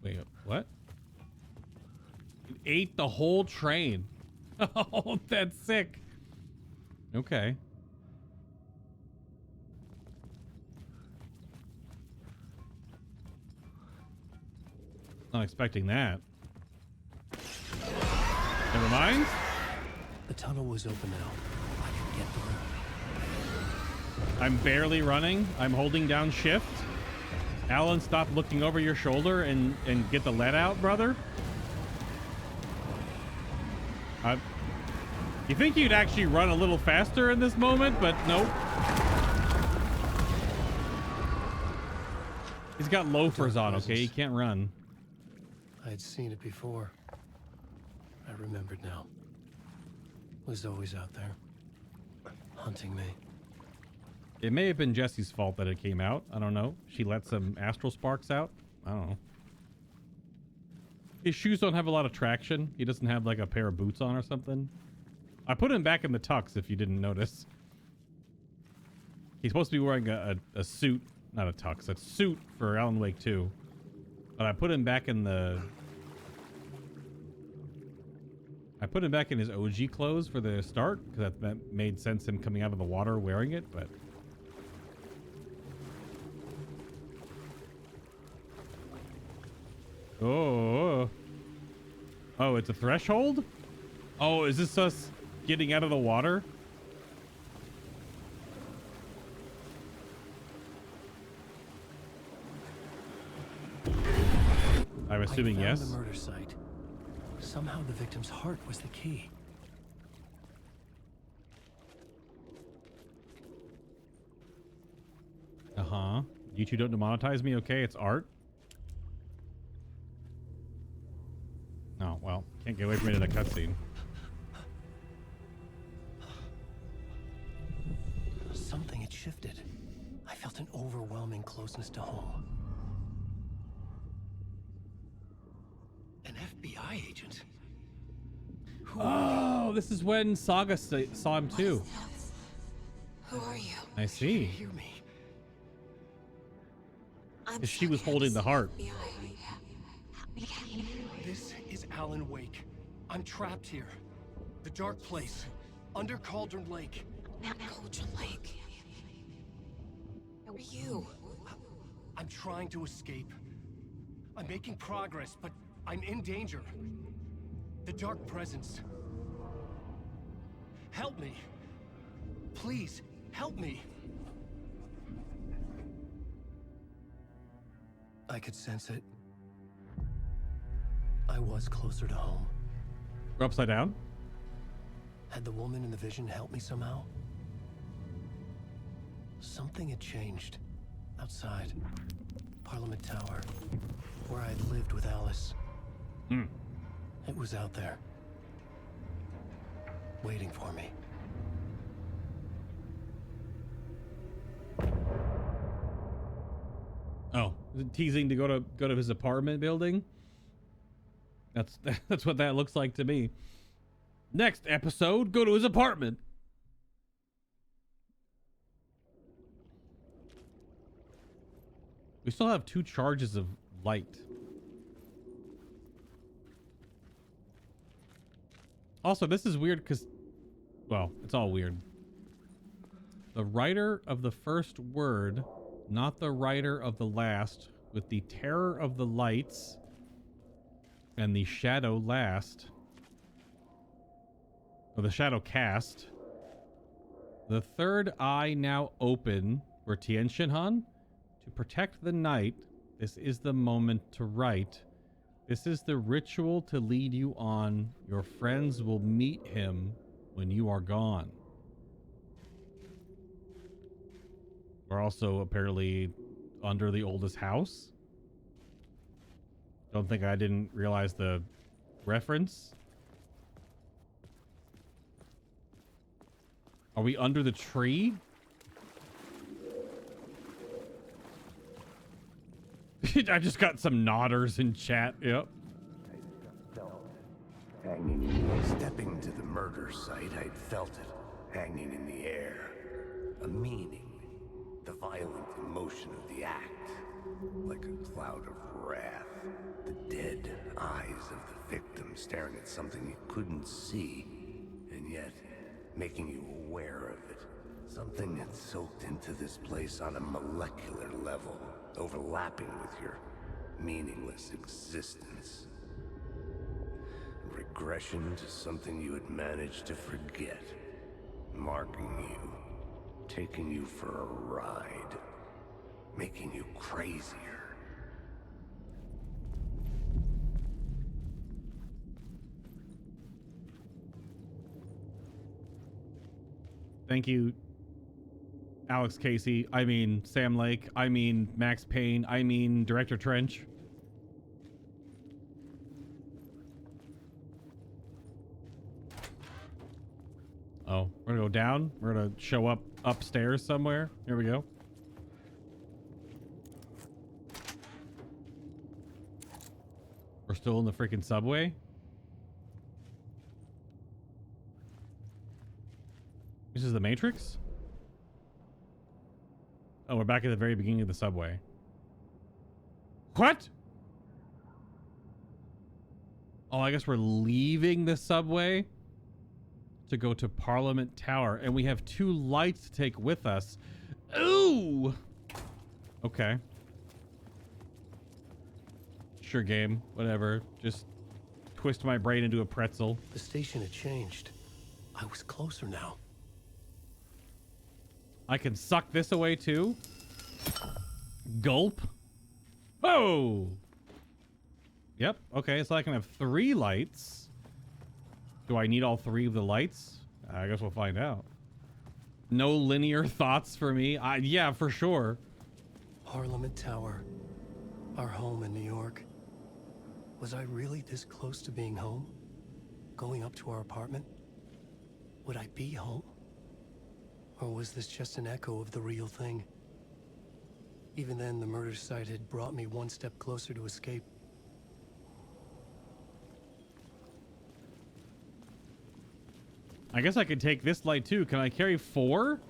[SPEAKER 1] Wait, what? It ate the whole train. Oh, that's sick. Okay. Not expecting that. Never mind.
[SPEAKER 2] The tunnel was open now. I could get through.
[SPEAKER 1] I'm barely running. I'm holding down shift. Alan, stop looking over your shoulder and get the lead out, brother. You think you'd actually run a little faster in this moment, but nope. He's got loafers on, okay? He can't run.
[SPEAKER 2] I had seen it before. I remembered now. It was always out there, hunting me.
[SPEAKER 1] It may have been Jesse's fault that it came out. I don't know. She let some astral sparks out. I don't know. His shoes don't have a lot of traction. He doesn't have like a pair of boots on or something. I put him back in the tux if you didn't notice. He's supposed to be wearing a suit, not a tux, a suit for Alan Wake 2. But I put him back in the... I put him back in his OG clothes for the start, because that made sense him coming out of the water wearing it, but... Oh. Oh, it's a threshold? Oh, is this us getting out of the water? I'm assuming
[SPEAKER 2] I found
[SPEAKER 1] yes.
[SPEAKER 2] the murder site. Somehow the victim's heart was the key.
[SPEAKER 1] Uh-huh. You two don't demonetize me? Okay, it's art. Oh, well, can't get away from it in a cutscene.
[SPEAKER 2] Something had shifted. I felt an overwhelming closeness to home. An FBI agent?
[SPEAKER 1] Oh, this is when Saga saw him too.
[SPEAKER 4] Who are you?
[SPEAKER 1] I see.
[SPEAKER 2] Hear me.
[SPEAKER 4] I'm
[SPEAKER 1] She was
[SPEAKER 4] Saga
[SPEAKER 1] holding the heart.
[SPEAKER 4] Anderson, FBI.
[SPEAKER 2] This is Alan Wake. I'm trapped here. The dark place. Under Cauldron Lake.
[SPEAKER 4] Cauldron Lake. Who are you?
[SPEAKER 2] I'm trying to escape. I'm making progress, but I'm in danger. The dark presence. Help me. Please, help me. I could sense it. I was closer to home.
[SPEAKER 1] We're upside down?
[SPEAKER 2] Had the woman in the vision helped me somehow? Something had changed. Outside. Parliament Tower. Where I had lived with Alice.
[SPEAKER 1] Hmm.
[SPEAKER 2] It was out there. Waiting for me.
[SPEAKER 1] Oh, is it teasing to go to his apartment building? That's what that looks like to me. Next episode, go to his apartment. We still have 2 charges of light. Also, this is weird because, well, it's all weird. The writer of the first word, not the writer of the last, with the terror of the lights and the shadow last, or the shadow cast. The third eye now open for Tien Shinhan. To protect the night, this is the moment to write. This is the ritual to lead you on. Your friends will meet him when you are gone. We're also apparently under the oldest house. Don't think I didn't realize the reference. Are we under the tree? I just got some nodders in chat. Yep.
[SPEAKER 3] Hanging, stepping to the murder site, I'd felt it hanging in the air. A meaning, the violent emotion of the act, like a cloud of wrath. The dead eyes of the victim staring at something you couldn't see, and yet making you aware of it. Something had soaked into this place on a molecular level, overlapping with your meaningless existence. Regression to something you had managed to forget, marking you, taking you for a ride, making you crazier.
[SPEAKER 1] Thank you, Alex Casey. I mean, Sam Lake. I mean, Max Payne. I mean, Director Trench. Oh, we're gonna go down. We're gonna show up upstairs somewhere. Here we go. We're still in the freaking subway. This is the Matrix? Oh, we're back at the very beginning of the subway. What? Oh, I guess we're leaving the subway to go to Parliament Tower, and we have 2 lights to take with us. Ooh! Okay. Sure, game. Whatever. Just twist my brain into a pretzel.
[SPEAKER 2] The station had changed. I was closer now.
[SPEAKER 1] I can suck this away too. Gulp. Oh! Yep. Okay, so I can have 3 lights. Do I need all 3 of the lights? I guess we'll find out. No linear thoughts for me. Yeah, for sure.
[SPEAKER 2] Parliament Tower. Our home in New York. Was I really this close to being home? Going up to our apartment? Would I be home? Or was this just an echo of the real thing? Even then, the murder site had brought me one step closer to escape.
[SPEAKER 1] I guess I could take this light too. Can I carry 4?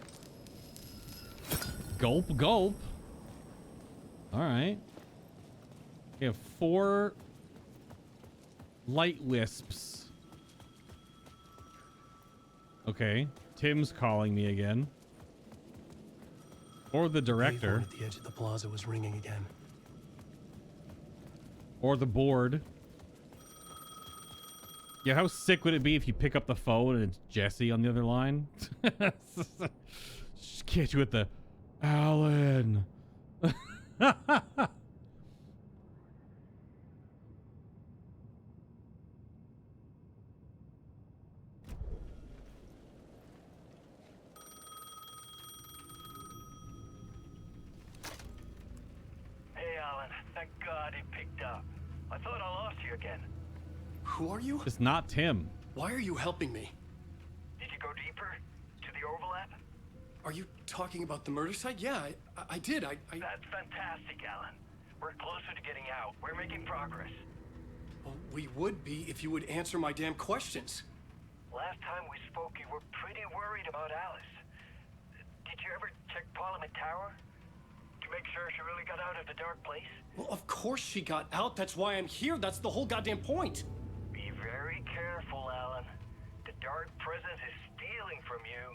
[SPEAKER 1] Gulp, gulp. All right. We have 4 light wisps. Okay. Tim's calling me again. Or the director.
[SPEAKER 2] At the edge of the plaza was ringing again.
[SPEAKER 1] Or the board. Yeah, how sick would it be if you pick up the phone and it's Jesse on the other line? Just catch you with the Alan.
[SPEAKER 2] Who are you?
[SPEAKER 1] It's not Tim.
[SPEAKER 2] Why are you helping me?
[SPEAKER 5] Did you go deeper? To the overlap?
[SPEAKER 2] Are you talking about the murder site? Yeah, I did. I...
[SPEAKER 5] That's fantastic, Alan. We're closer to getting out. We're making progress.
[SPEAKER 2] Well, we would be if you would answer my damn questions.
[SPEAKER 5] Last time we spoke, you were pretty worried about Alice. Did you ever check Parliament Tower? To make sure she really got out of the dark place?
[SPEAKER 2] Well, of course she got out. That's why I'm here. That's the whole goddamn point.
[SPEAKER 5] Be very careful, Alan. The dark presence is stealing from you.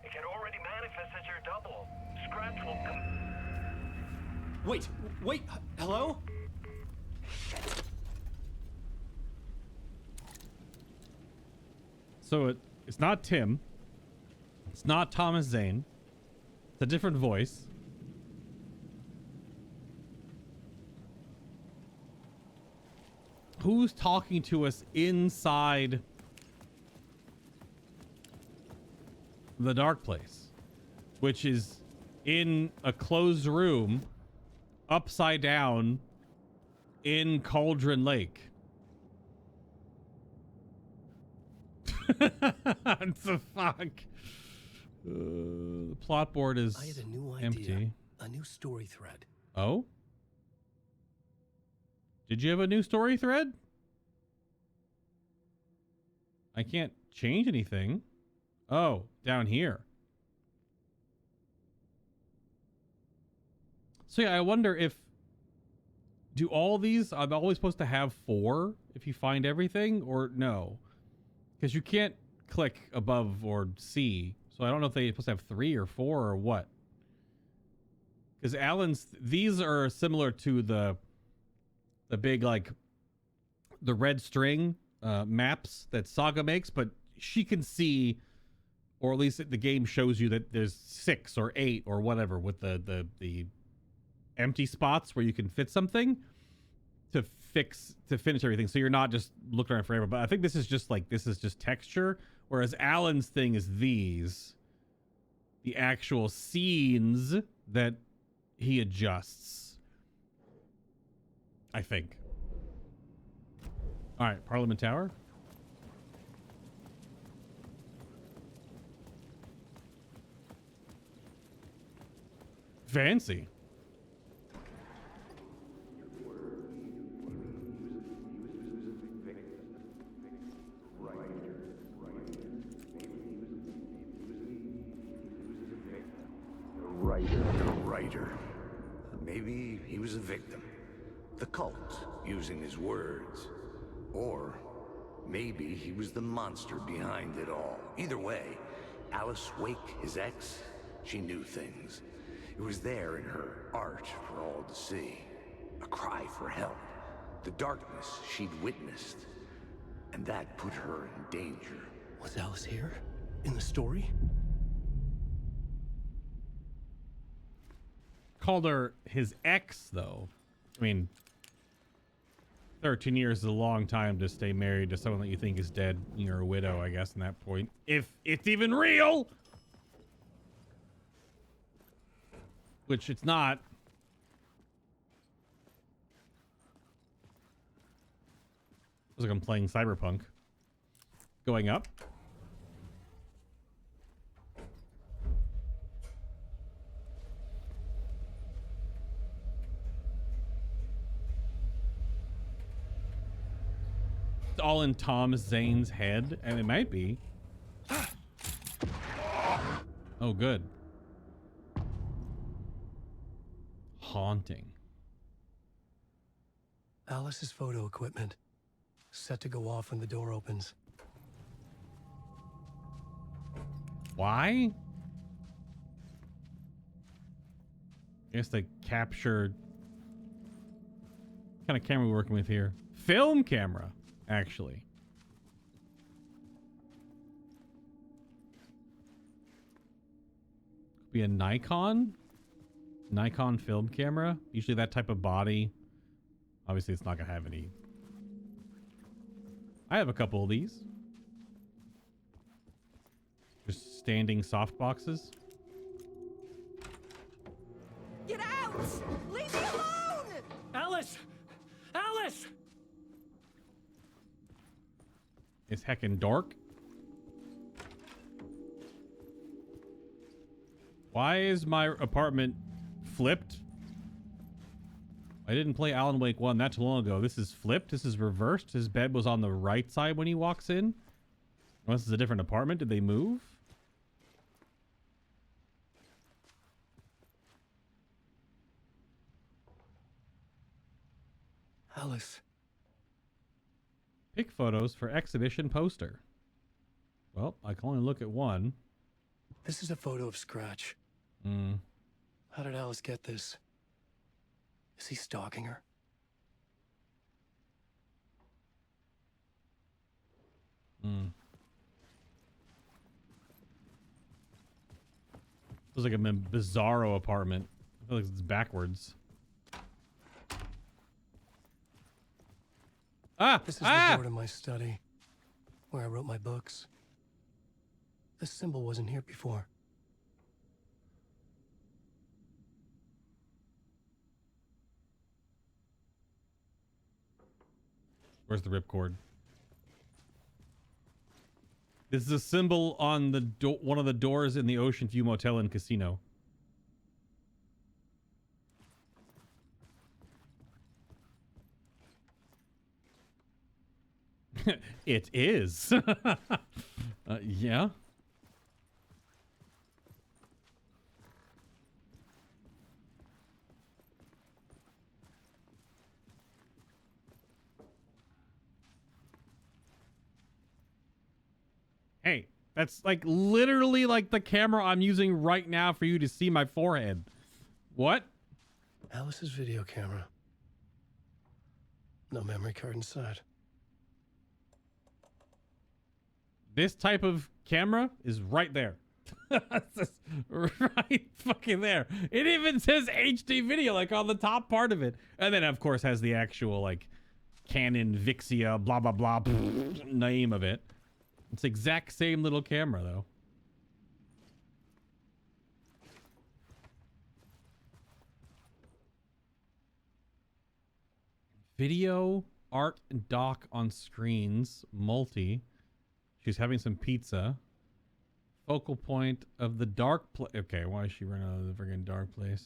[SPEAKER 5] It can already manifest as your double. Scratch will come.
[SPEAKER 2] Wait, hello?
[SPEAKER 1] So it's not Tim. It's not Thomas Zane. It's a different voice. Who's talking to us inside the dark place, which is in a closed room upside down in Cauldron Lake? What the fuck? The plot board is
[SPEAKER 2] I had a new idea.
[SPEAKER 1] empty.
[SPEAKER 2] A new story thread.
[SPEAKER 1] Oh? Did you have a new story thread? I can't change anything. Oh, down here. So yeah, I wonder if... Do all these... I'm always supposed to have 4 if you find everything, or no? Because you can't click above or C. So I don't know if they're supposed to have 3 or 4 or what. Because Alan's... These are similar to the big, like, the red string maps that Saga makes, but she can see, or at least the game shows you that there's 6 or 8 or whatever with the empty spots where you can fit something to finish everything. So you're not just looking around forever. But I think this is just texture, whereas Alan's thing is the actual scenes that he adjusts. I think. All right, Parliament Tower. Fancy.
[SPEAKER 3] The writer. Maybe he was a victim. The cult, using his words. Or maybe he was the monster behind it all. Either way, Alice Wake, his ex, she knew things. It was there in her art for all to see. A cry for help. The darkness she'd witnessed. And that put her in danger.
[SPEAKER 2] Was Alice here? In the story?
[SPEAKER 1] Called her his ex, though. I mean, 13 years is a long time to stay married to someone that you think is dead. You're a widow, I guess, in that point. If it's even real! Which it's not. Looks like I'm playing Cyberpunk. Going up. It's all in Tom Zane's head, and it might be. Oh, good. Haunting.
[SPEAKER 2] Alice's photo equipment. Set to go off when the door opens.
[SPEAKER 1] Why? I guess they captured... What kind of camera are we working with here? Film camera, actually. Could be a Nikon film camera. Usually that type of body. Obviously it's not gonna have any. I have a couple of these. Just standing soft boxes.
[SPEAKER 6] Get out! Leave me alone!
[SPEAKER 2] Alice! Alice!
[SPEAKER 1] It's heckin' dark. Why is my apartment flipped? I didn't play Alan Wake 1 that too long ago. This is flipped. This is reversed. His bed was on the right side when he walks in. Oh, this is a different apartment. Did they move?
[SPEAKER 2] Alice.
[SPEAKER 1] Pick photos for exhibition poster. Well, I can only look at one.
[SPEAKER 2] This is a photo of Scratch.
[SPEAKER 1] Hmm.
[SPEAKER 2] How did Alice get this? Is he stalking her?
[SPEAKER 1] Hmm. Feels like a bizarro apartment. I feel like it's backwards. Ah!
[SPEAKER 2] This is the door to my study, where I wrote my books. This symbol wasn't here before.
[SPEAKER 1] Where's the ripcord? This is a symbol on the one of the doors in the Ocean View Motel and Casino. It is. Yeah. Hey, that's like literally like the camera I'm using right now for you to see my forehead. What?
[SPEAKER 2] Alice's video camera. No memory card inside.
[SPEAKER 1] This type of camera is right there. It's right fucking there. It even says HD video like on the top part of it. And then of course has the actual like Canon Vixia blah blah blah name of it. It's the exact same little camera though. Video, art, and doc on screens, multi. She's having some pizza. Focal point of the dark place. Okay, why is she running out of the friggin' dark place?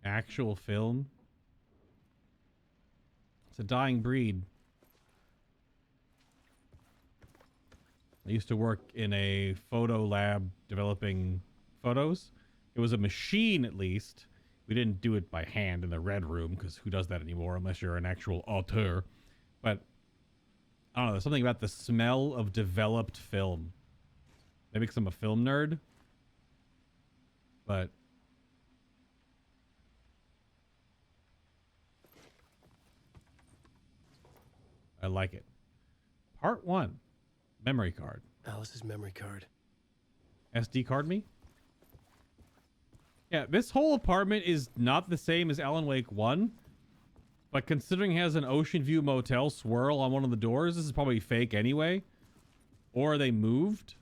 [SPEAKER 1] Actual film. It's a dying breed. I used to work in a photo lab developing photos. It was a machine, at least. We didn't do it by hand in the red room, because who does that anymore unless you're an actual auteur. But I don't know, there's something about the smell of developed film. Maybe because I'm a film nerd. But I like it. Part 1. Memory card.
[SPEAKER 2] Alice's memory card.
[SPEAKER 1] SD card me? Yeah, this whole apartment is not the same as Alan Wake 1. But considering it has an Ocean View Motel swirl on one of the doors, this is probably fake anyway. Or they moved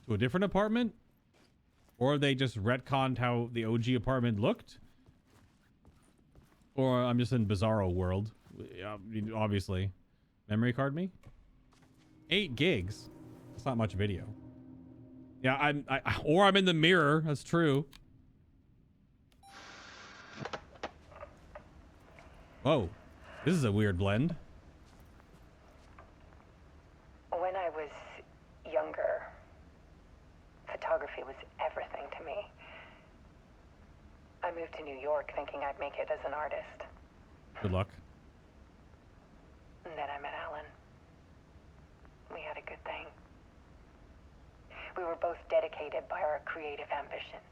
[SPEAKER 1] to a different apartment. Or they just retconned how the OG apartment looked. Or I'm just in Bizarro world. Obviously. Memory card me? 8 gigs. That's not much video. Yeah, I'm in the mirror. That's true. Whoa. This is a weird blend.
[SPEAKER 7] When I was younger, photography was everything to me. I moved to New York thinking I'd make it as an artist.
[SPEAKER 1] Good luck.
[SPEAKER 7] And then I met Alan. We had a good thing. We were both dedicated by our creative ambitions.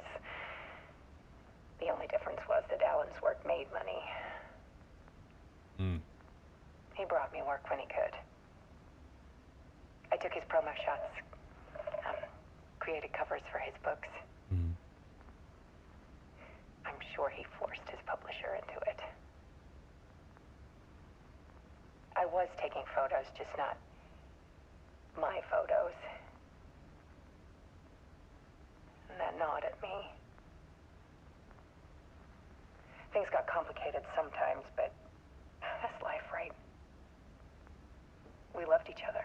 [SPEAKER 7] The only difference was that Alan's work made money. He brought me work when he could. I took his promo shots, created covers for his books. I'm sure he forced his publisher into it. I was taking photos, just not my photos. And that gnawed at me. Things got complicated sometimes, but that's life, right? We loved each other.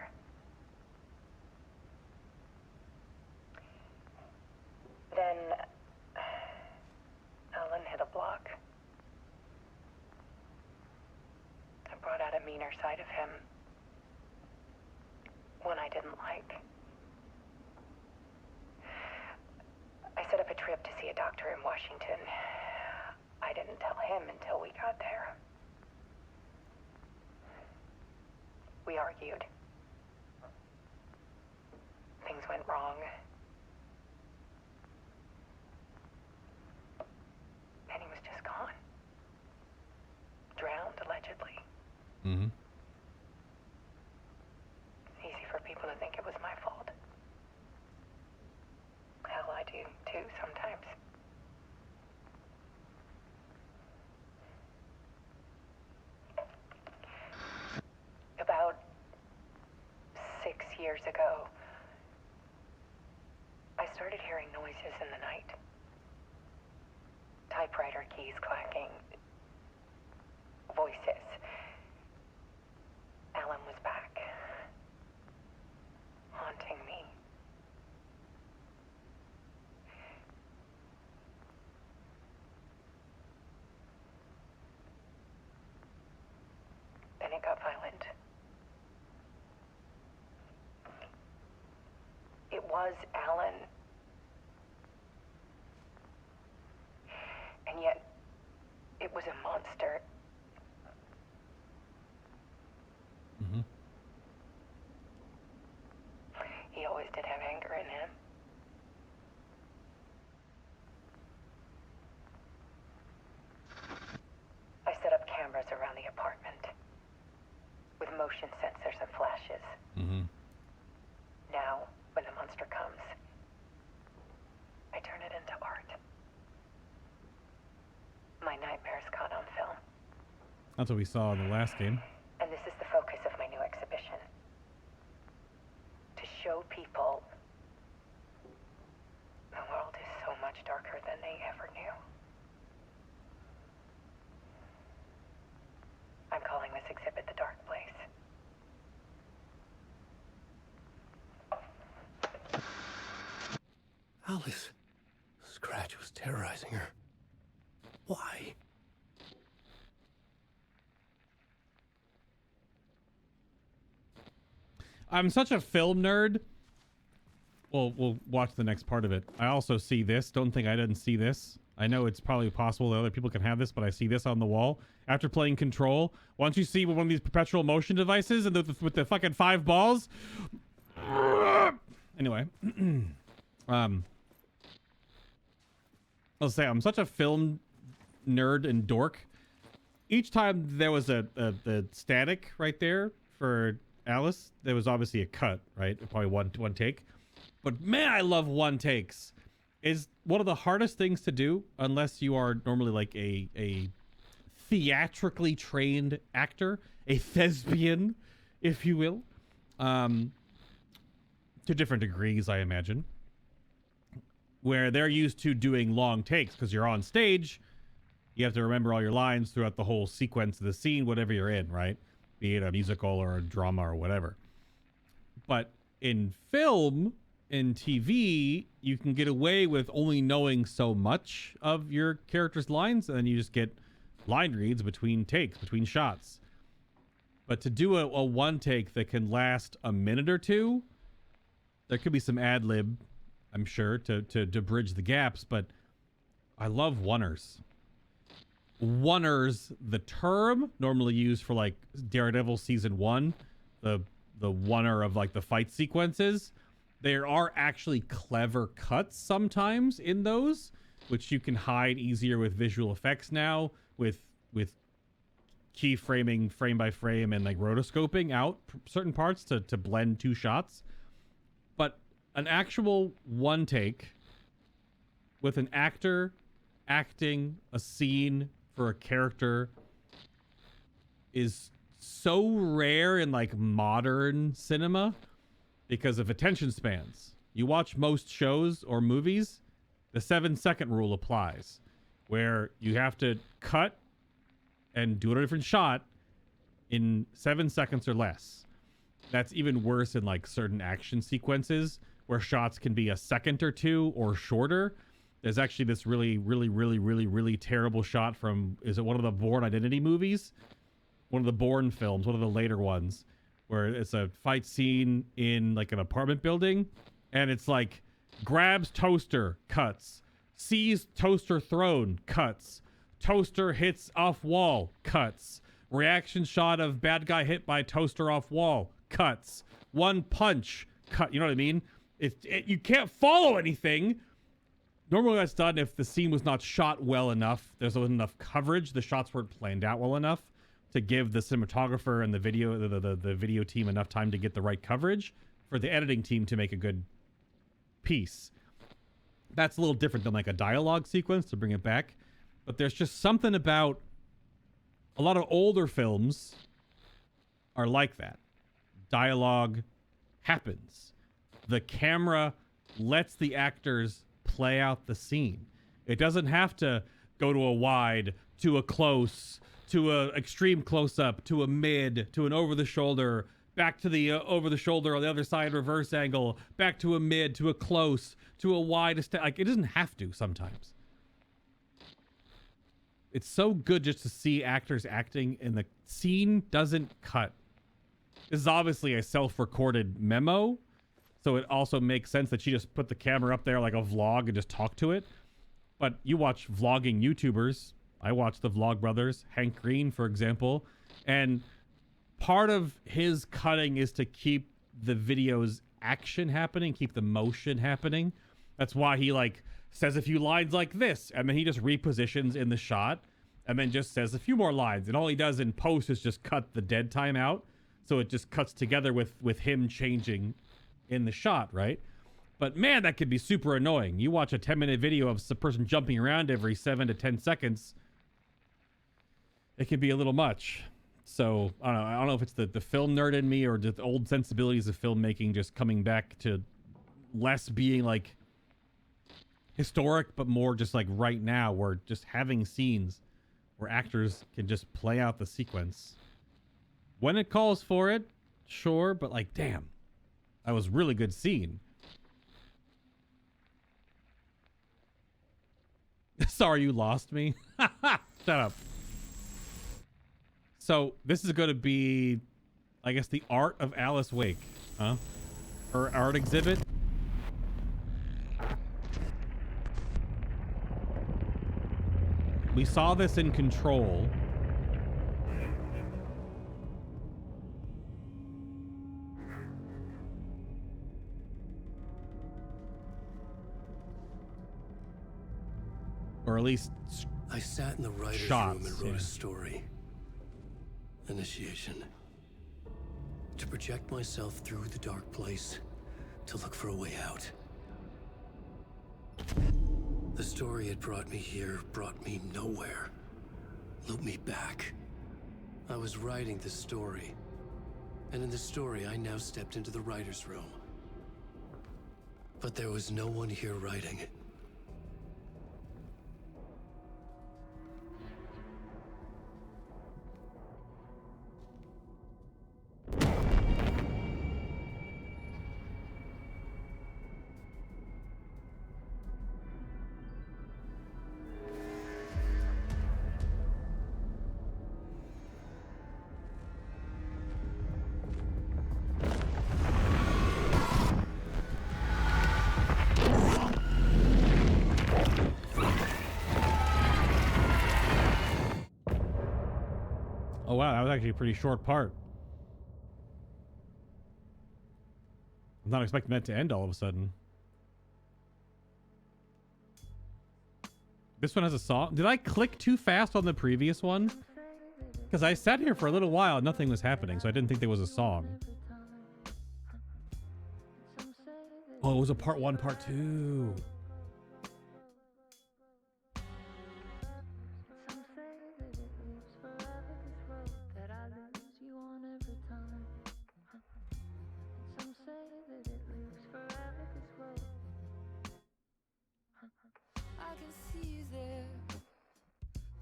[SPEAKER 7] Then Alan hit a block. inner side of him. One I didn't like. I set up a trip to see a doctor in Washington. I didn't tell him until we got there. We argued. Things went wrong. And he was just gone. Drowned, allegedly.
[SPEAKER 1] Mm-hmm.
[SPEAKER 7] Easy for people to think it was my fault. Hell, I do too sometimes. About 6 years ago, I started hearing noises in the night. Typewriter keys clacking. Voices. Alan was back. Haunting me. Then it got violent. It was Alan. And yet, it was a monster.
[SPEAKER 1] Mm-hmm.
[SPEAKER 7] He always did have anger in him. I set up cameras around the apartment with motion sensors and flashes.
[SPEAKER 1] Mm-hmm.
[SPEAKER 7] Now, when the monster comes, I turn it into art. My nightmares caught on film.
[SPEAKER 1] That's what we saw in the last game.
[SPEAKER 7] And this is the focus of my new exhibition. To show people the world is so much darker than they ever knew. I'm calling this exhibit The Dark Place.
[SPEAKER 2] Alice. Scratch was terrorizing her. Why?
[SPEAKER 1] I'm such a film nerd. Well, we'll watch the next part of it. I also see this. Don't think I didn't see this. I know it's probably possible that other people can have this, but I see this on the wall. After playing Control, once you see one of these perpetual motion devices and with the fucking 5 balls. Anyway. I'll say I'm such a film nerd and dork. Each time there was a static right there for Alice, there was obviously a cut, right? Probably one take. But man, I love one takes. Is one of the hardest things to do unless you are normally like a theatrically trained actor, a thespian, if you will. To different degrees, I imagine. Where they're used to doing long takes because you're on stage. You have to remember all your lines throughout the whole sequence of the scene, whatever you're in, right? Be it a musical or a drama or whatever. But in film, in TV, you can get away with only knowing so much of your character's lines, and then you just get line reads between takes, between shots. But to do a one take that can last a minute or two, there could be some ad lib, I'm sure, to bridge the gaps, but I love oneers. Oneers, the term normally used for like Daredevil season 1, the oneer of like the fight sequences. There are actually clever cuts sometimes in those, which you can hide easier with visual effects now, with keyframing frame by frame and like rotoscoping out certain parts to blend two shots. But an actual one take with an actor acting a scene for a character is so rare in like modern cinema because of attention spans. You watch most shows or movies, the 7-second rule applies, where you have to cut and do a different shot in 7 seconds or less. That's even worse in like certain action sequences where shots can be a second or two or shorter. There's actually this really terrible shot from, is it one of the Bourne Identity movies? one of the Bourne films, one of the later ones, where it's a fight scene in like an apartment building, and it's like grabs toaster, cuts, sees toaster thrown, cuts, toaster hits off wall, cuts, reaction shot of bad guy hit by toaster off wall, cuts, one punch, cut. You know what I mean? You can't follow anything. Normally that's done if the scene was not shot well enough. There's not enough coverage. The shots weren't planned out well enough to give the cinematographer and the video team enough time to get the right coverage for the editing team to make a good piece. That's a little different than like a dialogue sequence, to bring it back. But there's just something about a lot of older films are like that. Dialogue happens. The camera lets the actors play out the scene. It doesn't have to go to a wide, to a close, to a extreme close-up, to a mid, to an over-the-shoulder, back to the over-the-shoulder on the other side, reverse angle, back to a mid, to a close, to a wide. Like, it doesn't have to sometimes. It's so good just to see actors acting, and the scene doesn't cut. This is obviously a self-recorded memo, so it also makes sense that she just put the camera up there like a vlog and just talk to it. But you watch vlogging YouTubers. I watch the Vlog Brothers, Hank Green, for example. And part of his cutting is to keep the video's action happening, keep the motion happening. That's why he like says a few lines like this, and then he just repositions in the shot and then just says a few more lines. And all he does in post is just cut the dead time out. So it just cuts together with him changing in the shot, right? But man, that could be super annoying. You watch a 10-minute video of a person jumping around every 7 to 10 seconds. It can be a little much. So I don't know if it's the film nerd in me or the old sensibilities of filmmaking just coming back to less being like historic, but more just like right now, where just having scenes where actors can just play out the sequence when it calls for it, sure, but like, damn, that was really good scene. Sorry you lost me. Shut up. So this is going to be, I guess, the art of Alice Wake, huh? Her art exhibit. We saw this in Control. Or at least
[SPEAKER 2] I sat in the writer's
[SPEAKER 1] shots,
[SPEAKER 2] room and wrote
[SPEAKER 1] yeah.
[SPEAKER 2] a story. Initiation. To project myself through the dark place, to look for a way out. The story had brought me here, brought me nowhere. Looped me back. I was writing the story. And in the story, I now stepped into the writer's room. But there was no one here writing it.
[SPEAKER 1] Oh wow, that was actually a pretty short part. I'm not expecting that to end all of a sudden. This one has a song. Did I click too fast on the previous one? Because I sat here for a little while and nothing was happening, so I didn't think there was a song. Oh, it was a part 1, part 2.
[SPEAKER 8] I can see you there,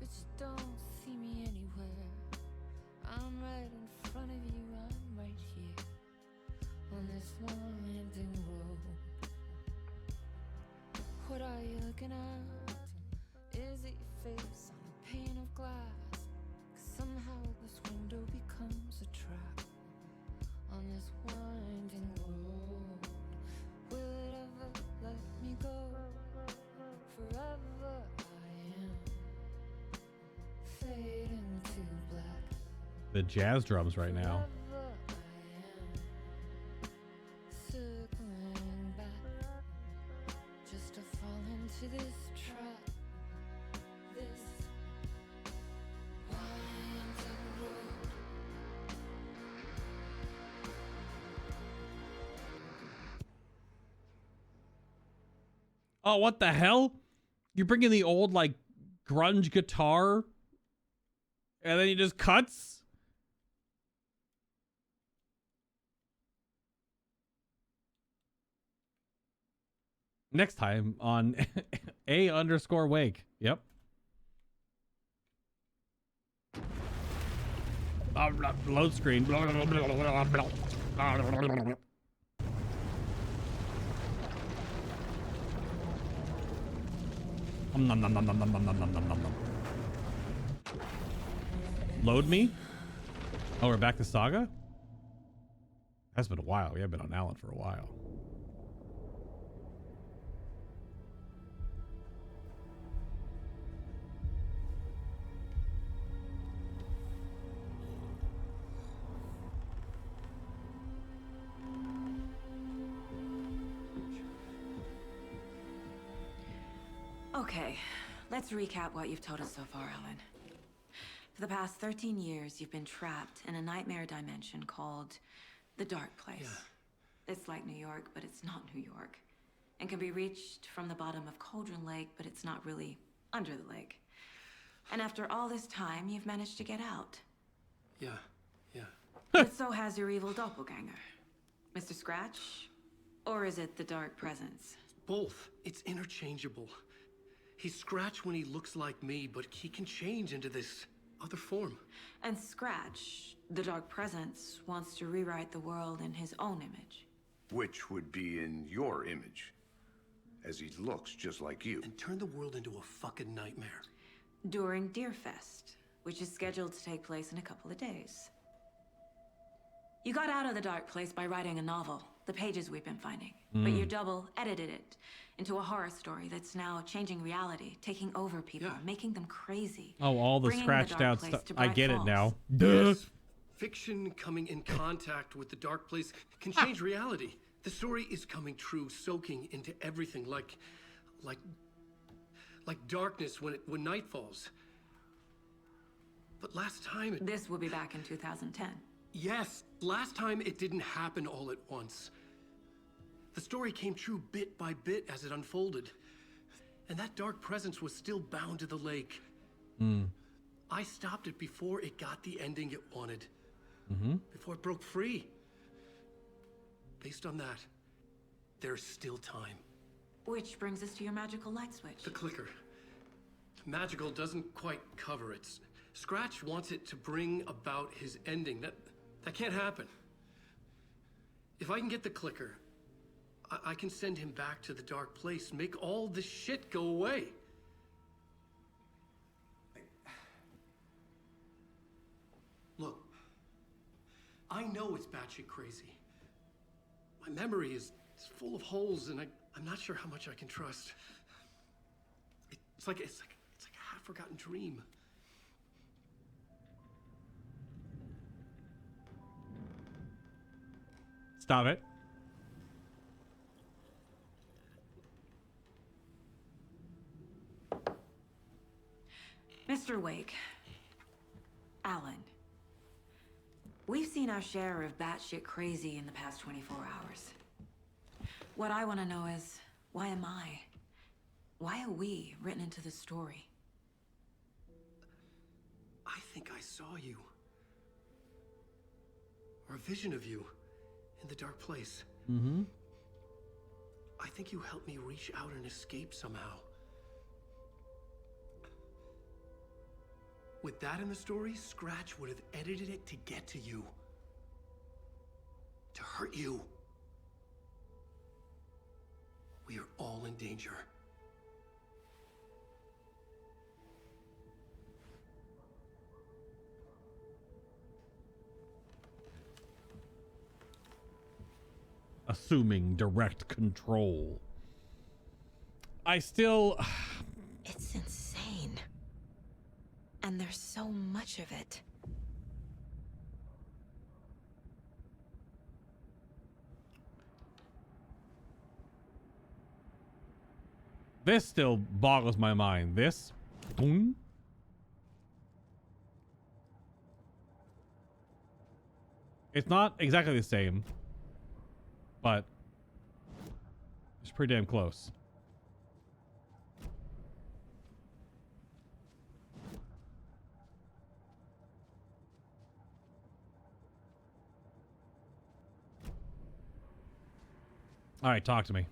[SPEAKER 8] but you don't see me anywhere. I'm right in front of you, I'm right here, on this winding road. What are you looking at? Is it your face on a pane of glass? 'Cause I'm Somehow this window becomes a trap on this winding road. Will it ever let me go? Forever I am fading to black.
[SPEAKER 1] The jazz drums right now.
[SPEAKER 8] Forever I am circling back just to fall into this trap. This winding road.
[SPEAKER 1] Oh, what the hell? You're bringing the old, like, grunge guitar, and then he just cuts? Next time on A_Wake. Yep. Load screen. Load me? Oh, we're back to Saga? That's been a while. We haven't been on Alan for a while.
[SPEAKER 4] Okay, let's recap what you've told us so far, Alan. For the past 13 years, you've been trapped in a nightmare dimension called the Dark Place.
[SPEAKER 2] Yeah.
[SPEAKER 4] It's like New York, but it's not New York. And can be reached from the bottom of Cauldron Lake, but it's not really under the lake. And after all this time, you've managed to get out.
[SPEAKER 2] Yeah.
[SPEAKER 4] But so has your evil doppelganger. Mr. Scratch? Or is it the Dark Presence?
[SPEAKER 2] Both. It's interchangeable. He's Scratch when he looks like me, but he can change into this other form.
[SPEAKER 4] And Scratch, the Dark Presence, wants to rewrite the world in his own image.
[SPEAKER 3] Which would be in your image, as he looks just like you.
[SPEAKER 2] And turn the world into a fucking nightmare.
[SPEAKER 4] During Deerfest, which is scheduled to take place in a couple of days. You got out of the Dark Place by writing a novel, the pages we've been finding. But your double edited it into a horror story that's now changing reality, taking over people,
[SPEAKER 2] Yeah.
[SPEAKER 4] making them crazy.
[SPEAKER 1] Oh, all the
[SPEAKER 4] bringing
[SPEAKER 1] scratched
[SPEAKER 4] Dark
[SPEAKER 1] out
[SPEAKER 4] Place
[SPEAKER 1] stuff.
[SPEAKER 4] to
[SPEAKER 1] I
[SPEAKER 4] Bright
[SPEAKER 1] get it
[SPEAKER 4] Falls.
[SPEAKER 1] now.
[SPEAKER 2] Yes. Fiction coming in contact with the dark place can change reality. The story is coming true, soaking into everything like darkness when night falls. But last time it...
[SPEAKER 4] This will be back in 2010.
[SPEAKER 2] Yes, last time it didn't happen all at once. The story came true bit by bit as it unfolded. And that dark presence was still bound to the lake. I stopped it before it got the ending it wanted. Before it broke free. Based on that, there's still time.
[SPEAKER 4] Which brings us to your magical light switch.
[SPEAKER 2] The clicker. Magical doesn't quite cover it. Scratch wants it to bring about his ending. That can't happen. If I can get the clicker, I can send him back to the dark place, make all this shit go away. Look, I know it's batshit crazy. My memory is full of holes, and I'm not sure how much I can trust. It's like a half-forgotten dream.
[SPEAKER 1] Stop it.
[SPEAKER 4] Mr. Wake. Alan. We've seen our share of batshit crazy in the past 24 hours. What I want to know is, why am I? Why are we written into the story?
[SPEAKER 2] I think I saw you. Or a vision of you in the dark place. I think you helped me reach out and escape somehow. With that in the story, Scratch would have edited it to get to you. To hurt you. We are all in danger.
[SPEAKER 1] assuming direct control. I still...
[SPEAKER 4] It's insane. And there's so much of it.
[SPEAKER 1] This still boggles my mind. This? Boom. It's not exactly the same, but it's pretty damn close. All right, talk to me.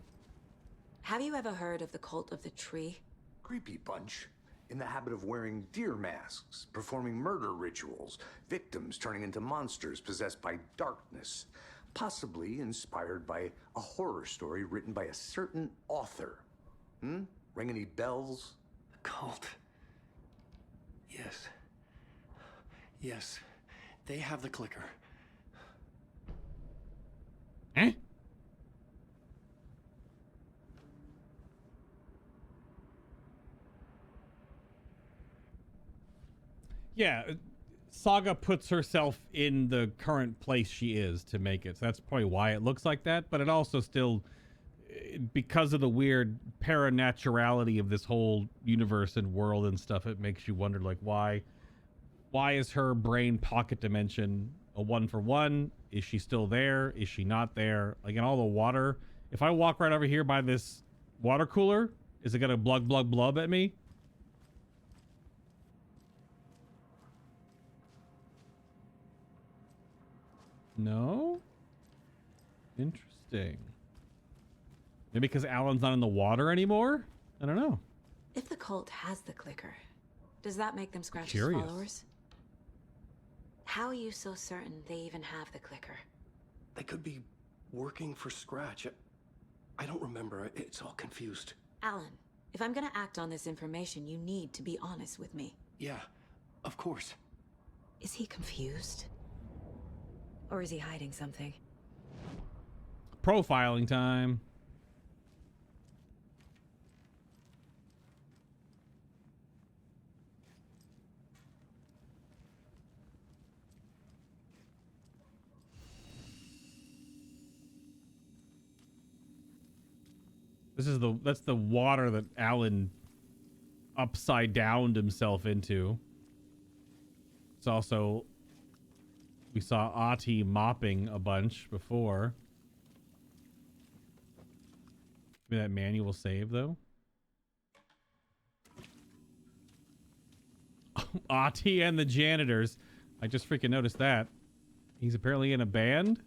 [SPEAKER 4] Have you ever heard of the cult of the tree?
[SPEAKER 3] Creepy bunch. In the habit of wearing deer masks, performing murder rituals, victims turning into monsters possessed by darkness, possibly inspired by a horror story written by a certain author. Ring any bells?
[SPEAKER 2] The cult. Yes. Yes. They have the clicker.
[SPEAKER 1] Eh? Yeah, Saga puts herself in the current place she is to make it. So that's probably why it looks like that. But it also still, because of the weird paranaturality of this whole universe and world and stuff, it makes you wonder, like, why is her brain pocket dimension a 1-for-1? Is she still there? Is she not there? Like, in all the water, if I walk right over here by this water cooler, is it gonna blub at me? No? Interesting. Maybe because Alan's not in the water anymore? I don't know.
[SPEAKER 4] If the cult has the clicker, does that make them Scratch's
[SPEAKER 1] Curious.
[SPEAKER 4] followers? How are you so certain they even have the clicker?
[SPEAKER 2] They could be working for Scratch. I don't remember. It's all confused.
[SPEAKER 4] Alan, if I'm gonna act on this information, you need to be honest with me.
[SPEAKER 2] Yeah, of course.
[SPEAKER 4] Is he confused? Or is he hiding something?
[SPEAKER 1] Profiling time. That's the water that Alan upside downed himself into. It's also, we saw Ahti mopping a bunch before. Maybe that manual save though. Ahti and the janitors. I just freaking noticed that. He's apparently in a band,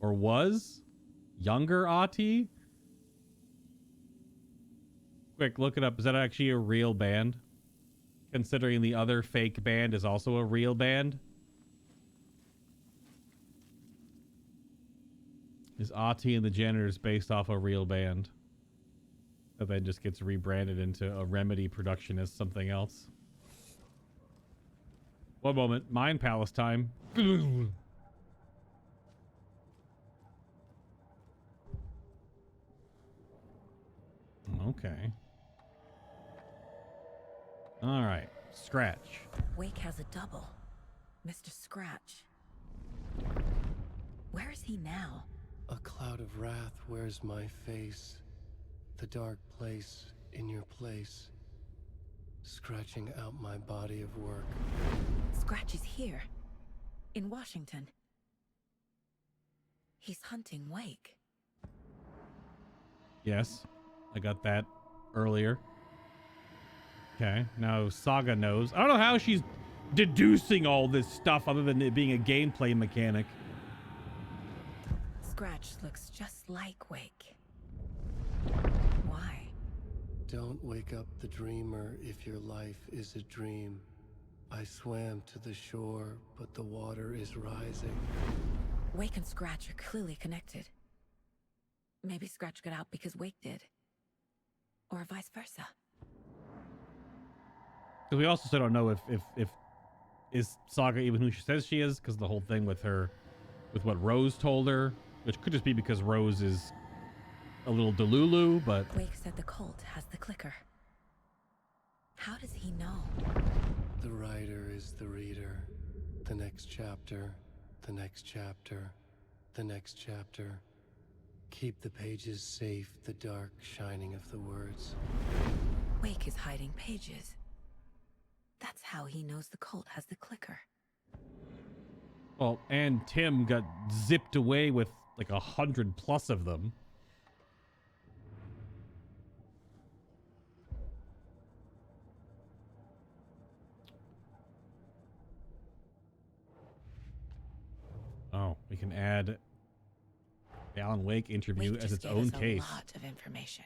[SPEAKER 1] or was. Younger Ahti. Quick, look it up. Is that actually a real band? Considering the other fake band is also a real band. Is Ahti and the Janitors based off a real band? That then just gets rebranded into a Remedy production as something else. One moment. Mind Palace time. Okay. All right. Scratch.
[SPEAKER 4] Wake has a double. Mr. Scratch. Where is he now?
[SPEAKER 2] A cloud of wrath wears my face. The dark place in your place. Scratching out my body of work.
[SPEAKER 4] Scratch is here. In Washington. He's hunting Wake.
[SPEAKER 1] Yes. I got that earlier. Okay. Now Saga knows. I don't know how she's deducing all this stuff other than it being a gameplay mechanic.
[SPEAKER 4] Scratch looks just like Wake. Why?
[SPEAKER 2] Don't wake up the dreamer if your life is a dream. I swam to the shore, but the water is rising.
[SPEAKER 4] Wake and Scratch are clearly connected. Maybe Scratch got out because Wake did. Or vice versa.
[SPEAKER 1] Because we also still don't know if is Saga even who she says she is, because the whole thing with her, with what Rose told her which could just be because Rose is a little delulu, but
[SPEAKER 4] Wake said the cult has the clicker. How does he know?
[SPEAKER 2] The writer is the reader. The next chapter, the next chapter, the next chapter. Keep the pages safe, the dark shining of the words.
[SPEAKER 4] Wake is hiding pages. That's how he knows the cult has the clicker.
[SPEAKER 1] well, and Tim got zipped away with like 100+ of them. Oh, we can add the Alan Wake interview
[SPEAKER 4] Wake
[SPEAKER 1] as
[SPEAKER 4] just
[SPEAKER 1] its
[SPEAKER 4] gave
[SPEAKER 1] own
[SPEAKER 4] us
[SPEAKER 1] case.
[SPEAKER 4] A lot of information,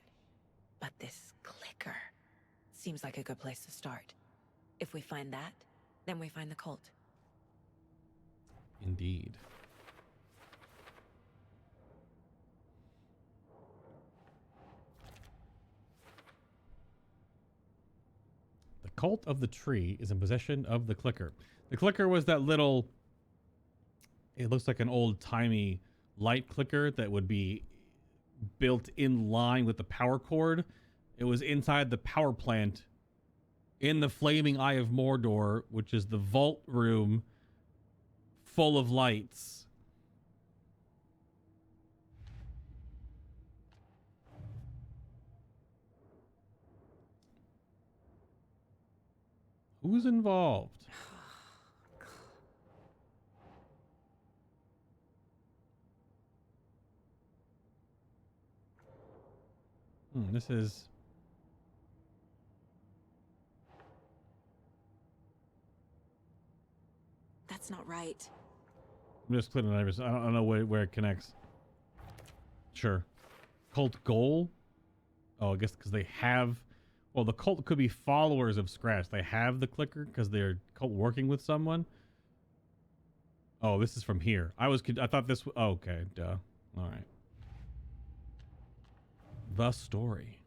[SPEAKER 4] but this clicker seems like a good place to start. If we find that, then we find the cult.
[SPEAKER 1] Indeed. The cult of the tree is in possession of the clicker. The clicker was that little, it looks like an old-timey light clicker that would be built in line with the power cord. It was inside the power plant in the Flaming Eye of Mordor, which is the vault room full of lights. Who's involved? This is...
[SPEAKER 4] That's not right.
[SPEAKER 1] I'm just clicking on everything. I don't know where it connects. Sure. Cult goal? Oh, I guess because they have... Well, the cult could be followers of Scratch. They have the clicker because they're cult working with someone. Oh, this is from here. I thought this... Oh, okay, duh. All right. The story.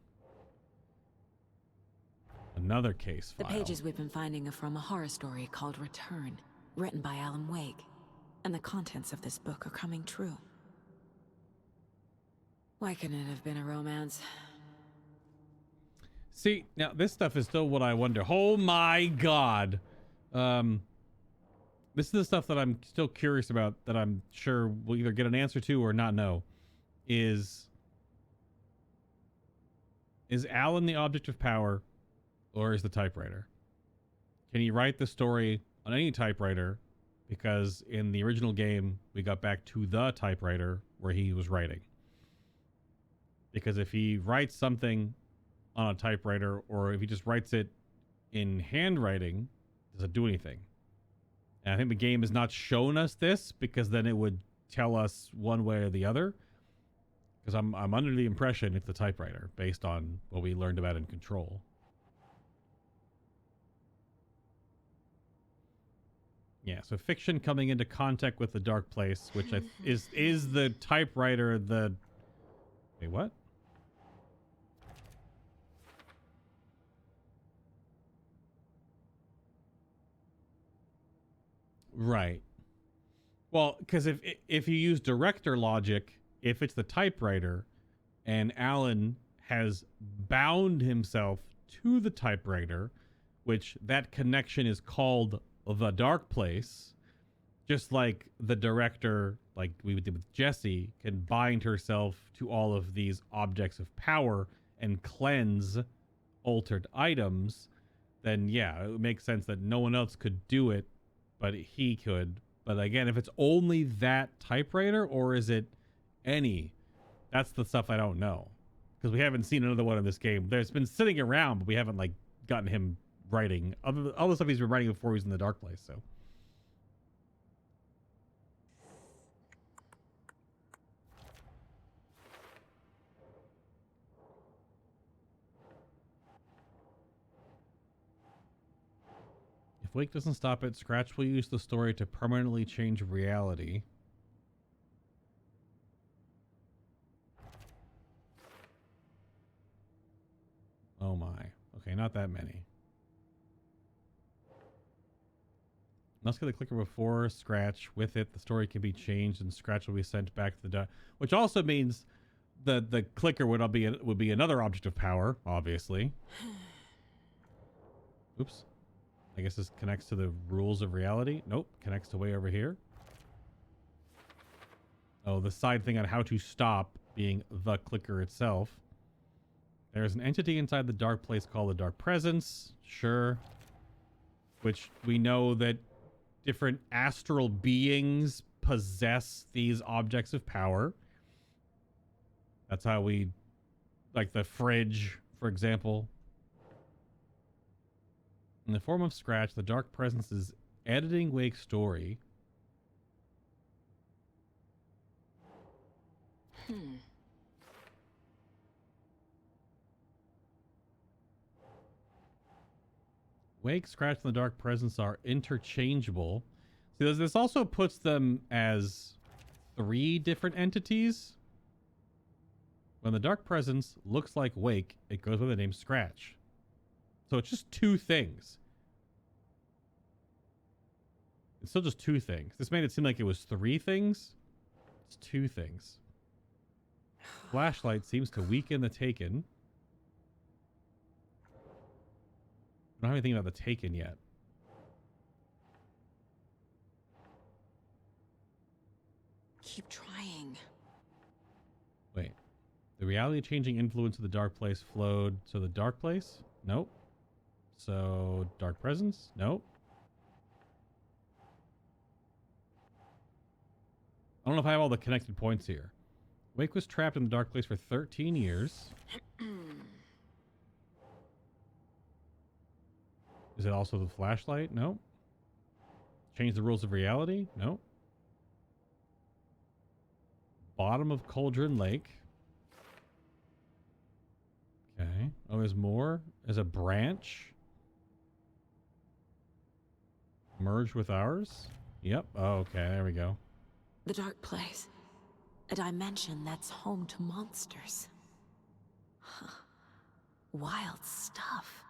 [SPEAKER 1] Another case file.
[SPEAKER 4] The pages we've been finding are from a horror story called Return, written by Alan Wake. And the contents of this book are coming true. Why couldn't it have been a romance?
[SPEAKER 1] See, now this stuff is still what I wonder. Oh my god. This is the stuff that I'm still curious about, that I'm sure we'll either get an answer to or not know. Is Alan the object of power, or is the typewriter? Can he write the story on any typewriter? Because in the original game, we got back to the typewriter where he was writing. Because if he writes something on a typewriter, or if he just writes it in handwriting, does it do anything? And I think the game has not shown us this, because then it would tell us one way or the other. Because I'm under the impression it's the typewriter, based on what we learned about in Control. Yeah, so fiction coming into contact with the dark place, which is the typewriter the... Wait, what? Right. Well, because if you use director logic, if it's the typewriter and Alan has bound himself to the typewriter, which that connection is called the dark place, just like the director, like we did with Jessie, can bind herself to all of these objects of power and cleanse altered items, then yeah, it makes sense that no one else could do it, but he could. But again, if it's only that typewriter, or is it any? That's the stuff I don't know, because we haven't seen another one in this game. There's been sitting around, but we haven't like gotten him writing all the stuff he's been writing before he's in the dark place. So if Wake doesn't stop it, Scratch will use the story to permanently change reality. Oh my. Okay, not that many. Must get the clicker before Scratch. With it, the story can be changed, and Scratch will be sent back to the dark. Which also means the clicker would be another object of power, obviously. Oops. I guess this connects to the rules of reality. Nope. Connects to way over here. Oh, the side thing on how to stop being the clicker itself. There's an entity inside the dark place called the Dark Presence. Sure. Which we know that different astral beings possess these objects of power. That's how we, like the fridge, for example. In the form of Scratch, the Dark Presence is editing Wake's story. Wake, Scratch, and the Dark Presence are interchangeable. See, this also puts them as 3 different entities. When the Dark Presence looks like Wake, it goes by the name Scratch. So it's just 2 things. It's still just 2 things. This made it seem like it was 3 things. It's 2 things. Flashlight seems to weaken the Taken. I don't have anything about the Taken yet.
[SPEAKER 6] Keep trying.
[SPEAKER 1] Wait. The reality-changing influence of the Dark Place flowed. So the Dark Place? Nope. So Dark Presence? Nope. I don't know if I have all the connected points here. Wake was trapped in the Dark Place for 13 years. Is it also the flashlight? No. Change the rules of reality? No. Bottom of Cauldron Lake. Okay. Oh, there's more? There's a branch. Merge with ours? Yep. Oh, okay. There we go.
[SPEAKER 6] The dark place. A dimension that's home to monsters. Huh. Wild stuff.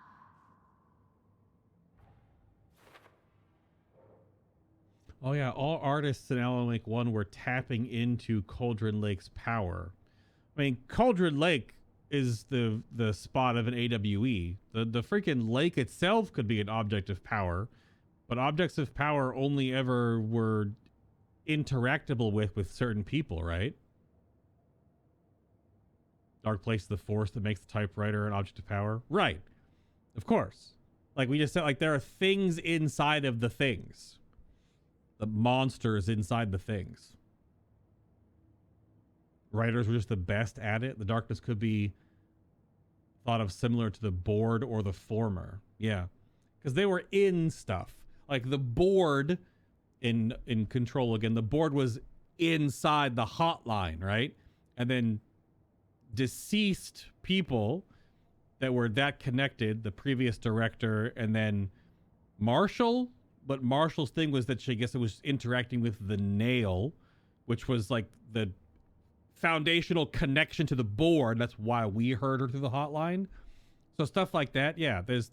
[SPEAKER 1] Oh yeah, all artists in Alan Wake 1 were tapping into Cauldron Lake's power. I mean, Cauldron Lake is the spot of an AWE. The freaking lake itself could be an object of power, but objects of power only ever were interactable with certain people, right? Dark Place is the force that makes the typewriter an object of power. Right. Of course. Like we just said, like there are things inside of the things. The monsters inside the things. Writers were just the best at it. The darkness could be thought of similar to the board or the former. Yeah. Because they were in stuff. Like the board in Control again, the board was inside the hotline, right? And then deceased people that were that connected, the previous director, and then Marshall. But Marshall's thing was that I guess it was interacting with the nail, which was like the foundational connection to the board. That's why we heard her through the hotline. So stuff like that. Yeah, there's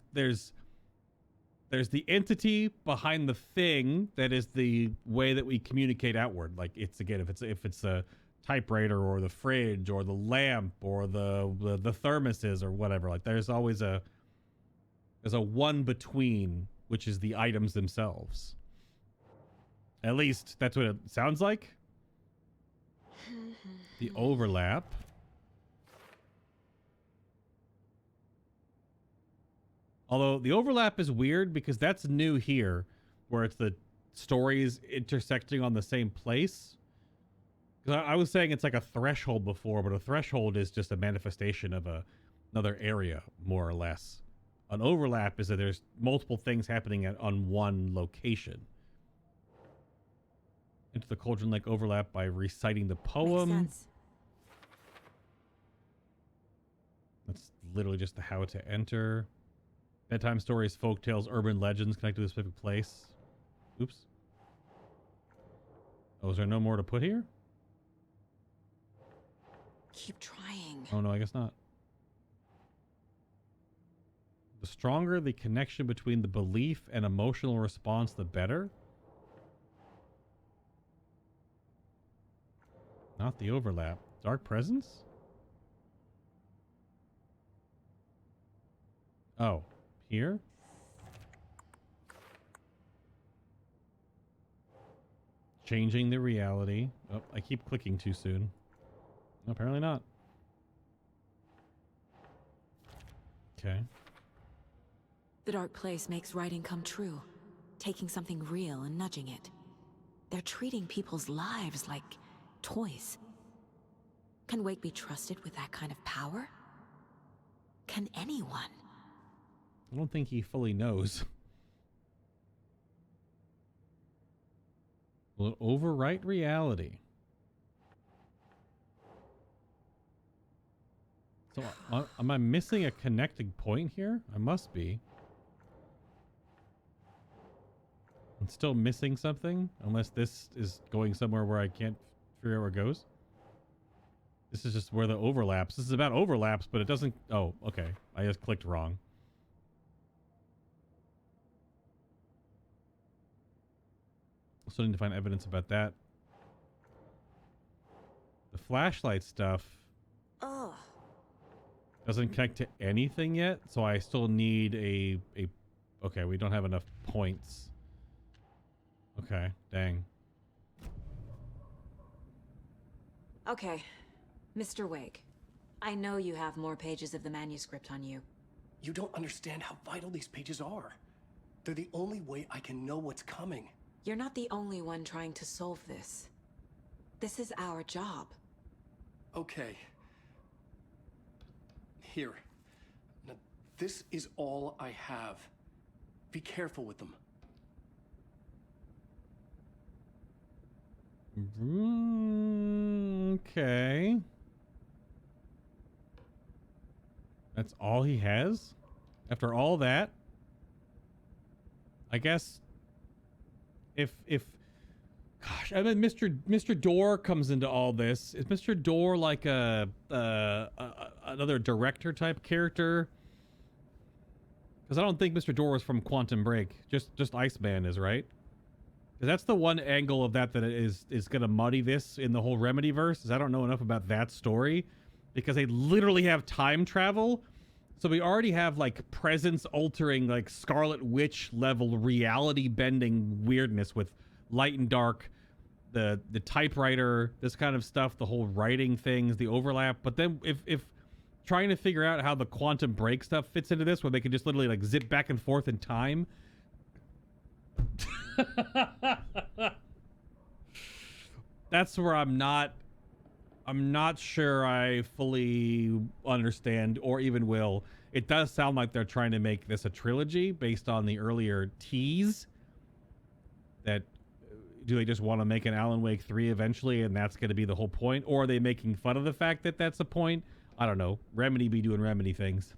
[SPEAKER 1] the entity behind the thing that is the way that we communicate outward. Like it's again, if it's a typewriter or the fridge or the lamp or the thermoses or whatever. Like there's always a one between, which is the items themselves. At least that's what it sounds like. The overlap. Although the overlap is weird because that's new here, where it's the stories intersecting on the same place. Because I was saying it's like a threshold before, but a threshold is just a manifestation of another area, more or less. An overlap is that there's multiple things happening on one location. Into the Cauldron Lake overlap by reciting the poem.
[SPEAKER 6] Makes sense.
[SPEAKER 1] That's literally just the how to enter. Bedtime stories, folk tales, urban legends connected to a specific place. Oops. Oh, is there no more to put here?
[SPEAKER 6] Keep trying.
[SPEAKER 1] Oh, no, I guess not. The stronger the connection between the belief and emotional response, the better. Not the overlap. Dark presence? Oh, here? Changing the reality. Oh, I keep clicking too soon. Apparently not. Okay.
[SPEAKER 4] The dark place makes writing come true, taking something real and nudging it. They're treating people's lives like toys. Can Wake be trusted with that kind of power? Can anyone?
[SPEAKER 1] I don't think he fully knows. Will it overwrite reality? So, am I missing a connecting point here? I must be. I'm still missing something, unless this is going somewhere where I can't figure out where it goes. This is just where the overlaps. This is about overlaps, but it doesn't... Oh, okay. I just clicked wrong. Still need to find evidence about that. The flashlight stuff doesn't connect to anything yet, so I still need a... Okay, we don't have enough points. Okay, dang.
[SPEAKER 4] Okay, Mr. Wake. I know you have more pages of the manuscript on you.
[SPEAKER 2] You don't understand how vital these pages are. They're the only way I can know what's coming.
[SPEAKER 4] You're not the only one trying to solve this. This is our job.
[SPEAKER 2] Okay. Here. Now, this is all I have. Be careful with them.
[SPEAKER 1] Okay. That's all he has? After all that? I guess if gosh, I mean Mr. Door comes into all this. Is Mr. Door like another director type character? Because I don't think Mr. Door was from Quantum Break. Just Iceman is, right? Because that's the one angle of that is gonna muddy this in the whole Remedy verse, is I don't know enough about that story. Because they literally have time travel. So we already have like presence altering, like Scarlet Witch level reality bending weirdness with light and dark, the typewriter, this kind of stuff, the whole writing things, the overlap. But then if trying to figure out how the Quantum Break stuff fits into this, where they could just literally like zip back and forth in time. That's where I'm not sure I fully understand or even will. It does sound like they're trying to make this a trilogy based on the earlier tease. That do they just want to make an Alan Wake 3 eventually and that's going to be the whole point? Or are they making fun of the fact that that's the point? I don't know. Remedy be doing Remedy things.